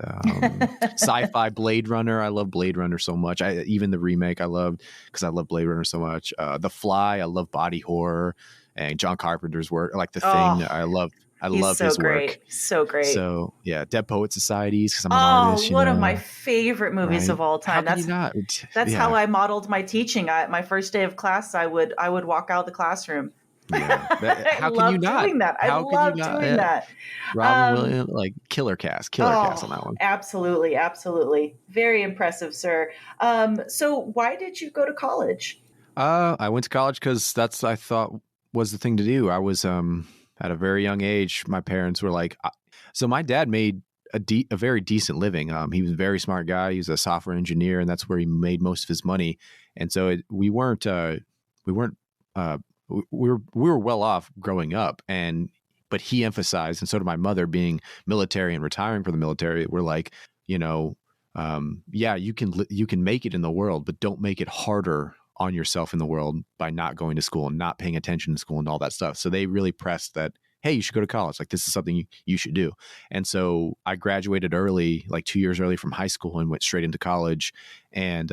sci-fi, Blade Runner. I love Blade Runner so much. Even the remake I loved because I love Blade Runner so much. The Fly, I love body horror, and John Carpenter's work, like The Thing. I love I love his work. So great. So yeah, Dead Poet Societies, because I'm an artist. One of my favorite movies of all time. How can you not? That's how I modeled my teaching. My first day of class, I would walk out of the classroom. Yeah. How can you not? Doing that. I love doing that. Robin Williams, like killer cast on that one. Absolutely. Very impressive, sir. So why did you go to college? I went to college because I thought was the thing to do. I was at a very young age. My parents were like, so my dad made a very decent living. He was a very smart guy. He was a software engineer, and that's where he made most of his money. And so we were well off growing up, but he emphasized, and so did my mother, being military and retiring from the military. We're like, you can make it in the world, but don't make it harder on yourself in the world by not going to school and not paying attention to school and all that stuff. So they really pressed that, hey, you should go to college. Like, this is something you should do. And so I graduated early, like 2 years early from high school, and went straight into college, and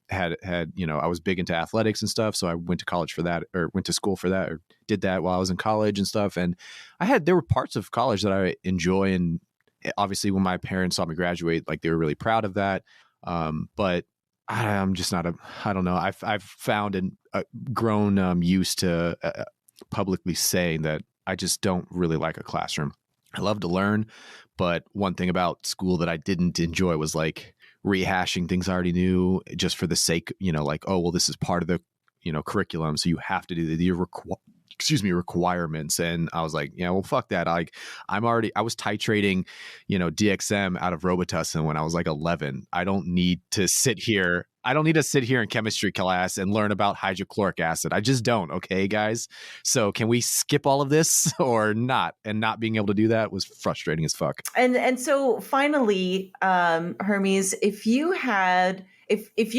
had I was big into athletics and stuff. So I went to college for that, or went to school for that, or did that while I was in college and stuff. And there were parts of college that I enjoy. And obviously when my parents saw me graduate, like, they were really proud of that. But I'm just not I don't know. I've found and grown used to publicly saying that I just don't really like a classroom. I love to learn, but one thing about school that I didn't enjoy was like rehashing things I already knew just for the sake, like, oh, well, this is part of the, curriculum, so you have to do the requirements. And I was like, yeah, well, fuck that. I was titrating, DXM out of Robitussin when I was like 11. I don't need to sit here in chemistry class and learn about hydrochloric acid. I just don't. Okay, guys. So can we skip all of this or not? And not being able to do that was frustrating as fuck. And so finally, Hermes, if you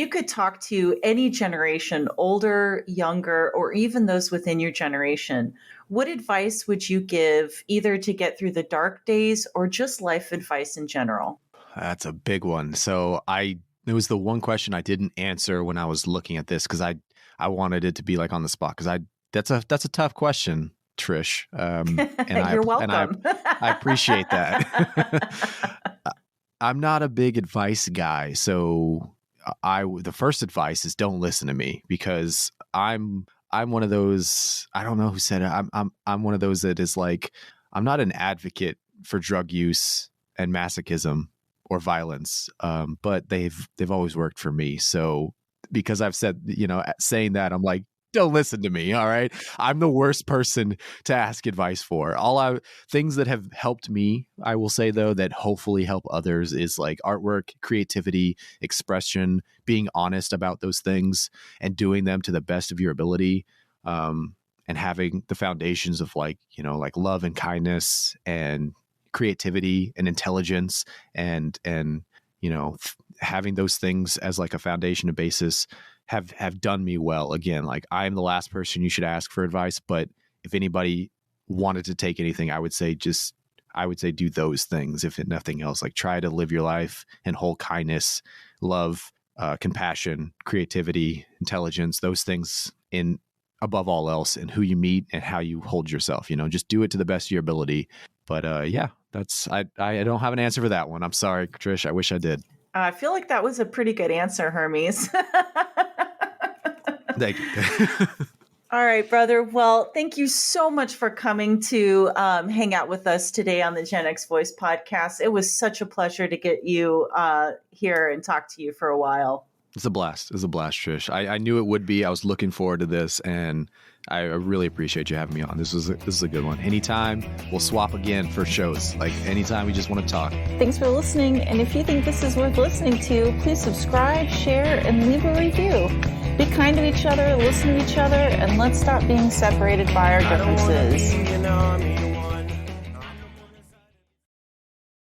could talk to any generation, older, younger, or even those within your generation, what advice would you give, either to get through the dark days or just life advice in general? That's a big one. So it was the one question I didn't answer when I was looking at this, because I wanted it to be like on the spot, because that's a tough question, Trish. And you're welcome. And I appreciate that. I'm not a big advice guy, so the first advice is don't listen to me, because I'm one of those, I don't know who said it. I'm one of those that is like, I'm not an advocate for drug use and masochism or violence, but they've always worked for me. So because I've said, saying that, I'm like, don't listen to me. All right. I'm the worst person to ask advice for. Things that have helped me, I will say though, that hopefully help others, is like artwork, creativity, expression, being honest about those things and doing them to the best of your ability. And having the foundations of like love and kindness and creativity and intelligence and having those things as like a foundation, a basis, have done me well. Again, like, I'm the last person you should ask for advice, but if anybody wanted to take anything, I would say do those things. If nothing else, like, try to live your life and hold kindness, love, compassion, creativity, intelligence, those things in above all else, and who you meet and how you hold yourself, just do it to the best of your ability. But I don't have an answer for that one. I'm sorry, Trish. I wish I did. I feel like that was a pretty good answer, Hermes. Thank you. All right, brother. Well, thank you so much for coming to hang out with us today on the Gen X Voice podcast. It was such a pleasure to get you here and talk to you for a while. It's a blast. It's a blast, Trish. I knew it would be. I was looking forward to this, and I really appreciate you having me on. This is a good one. Anytime, we'll swap again for shows. Like, anytime we just want to talk. Thanks for listening. And if you think this is worth listening to, please subscribe, share, and leave a review. Be kind to each other, listen to each other, and let's stop being separated by our differences.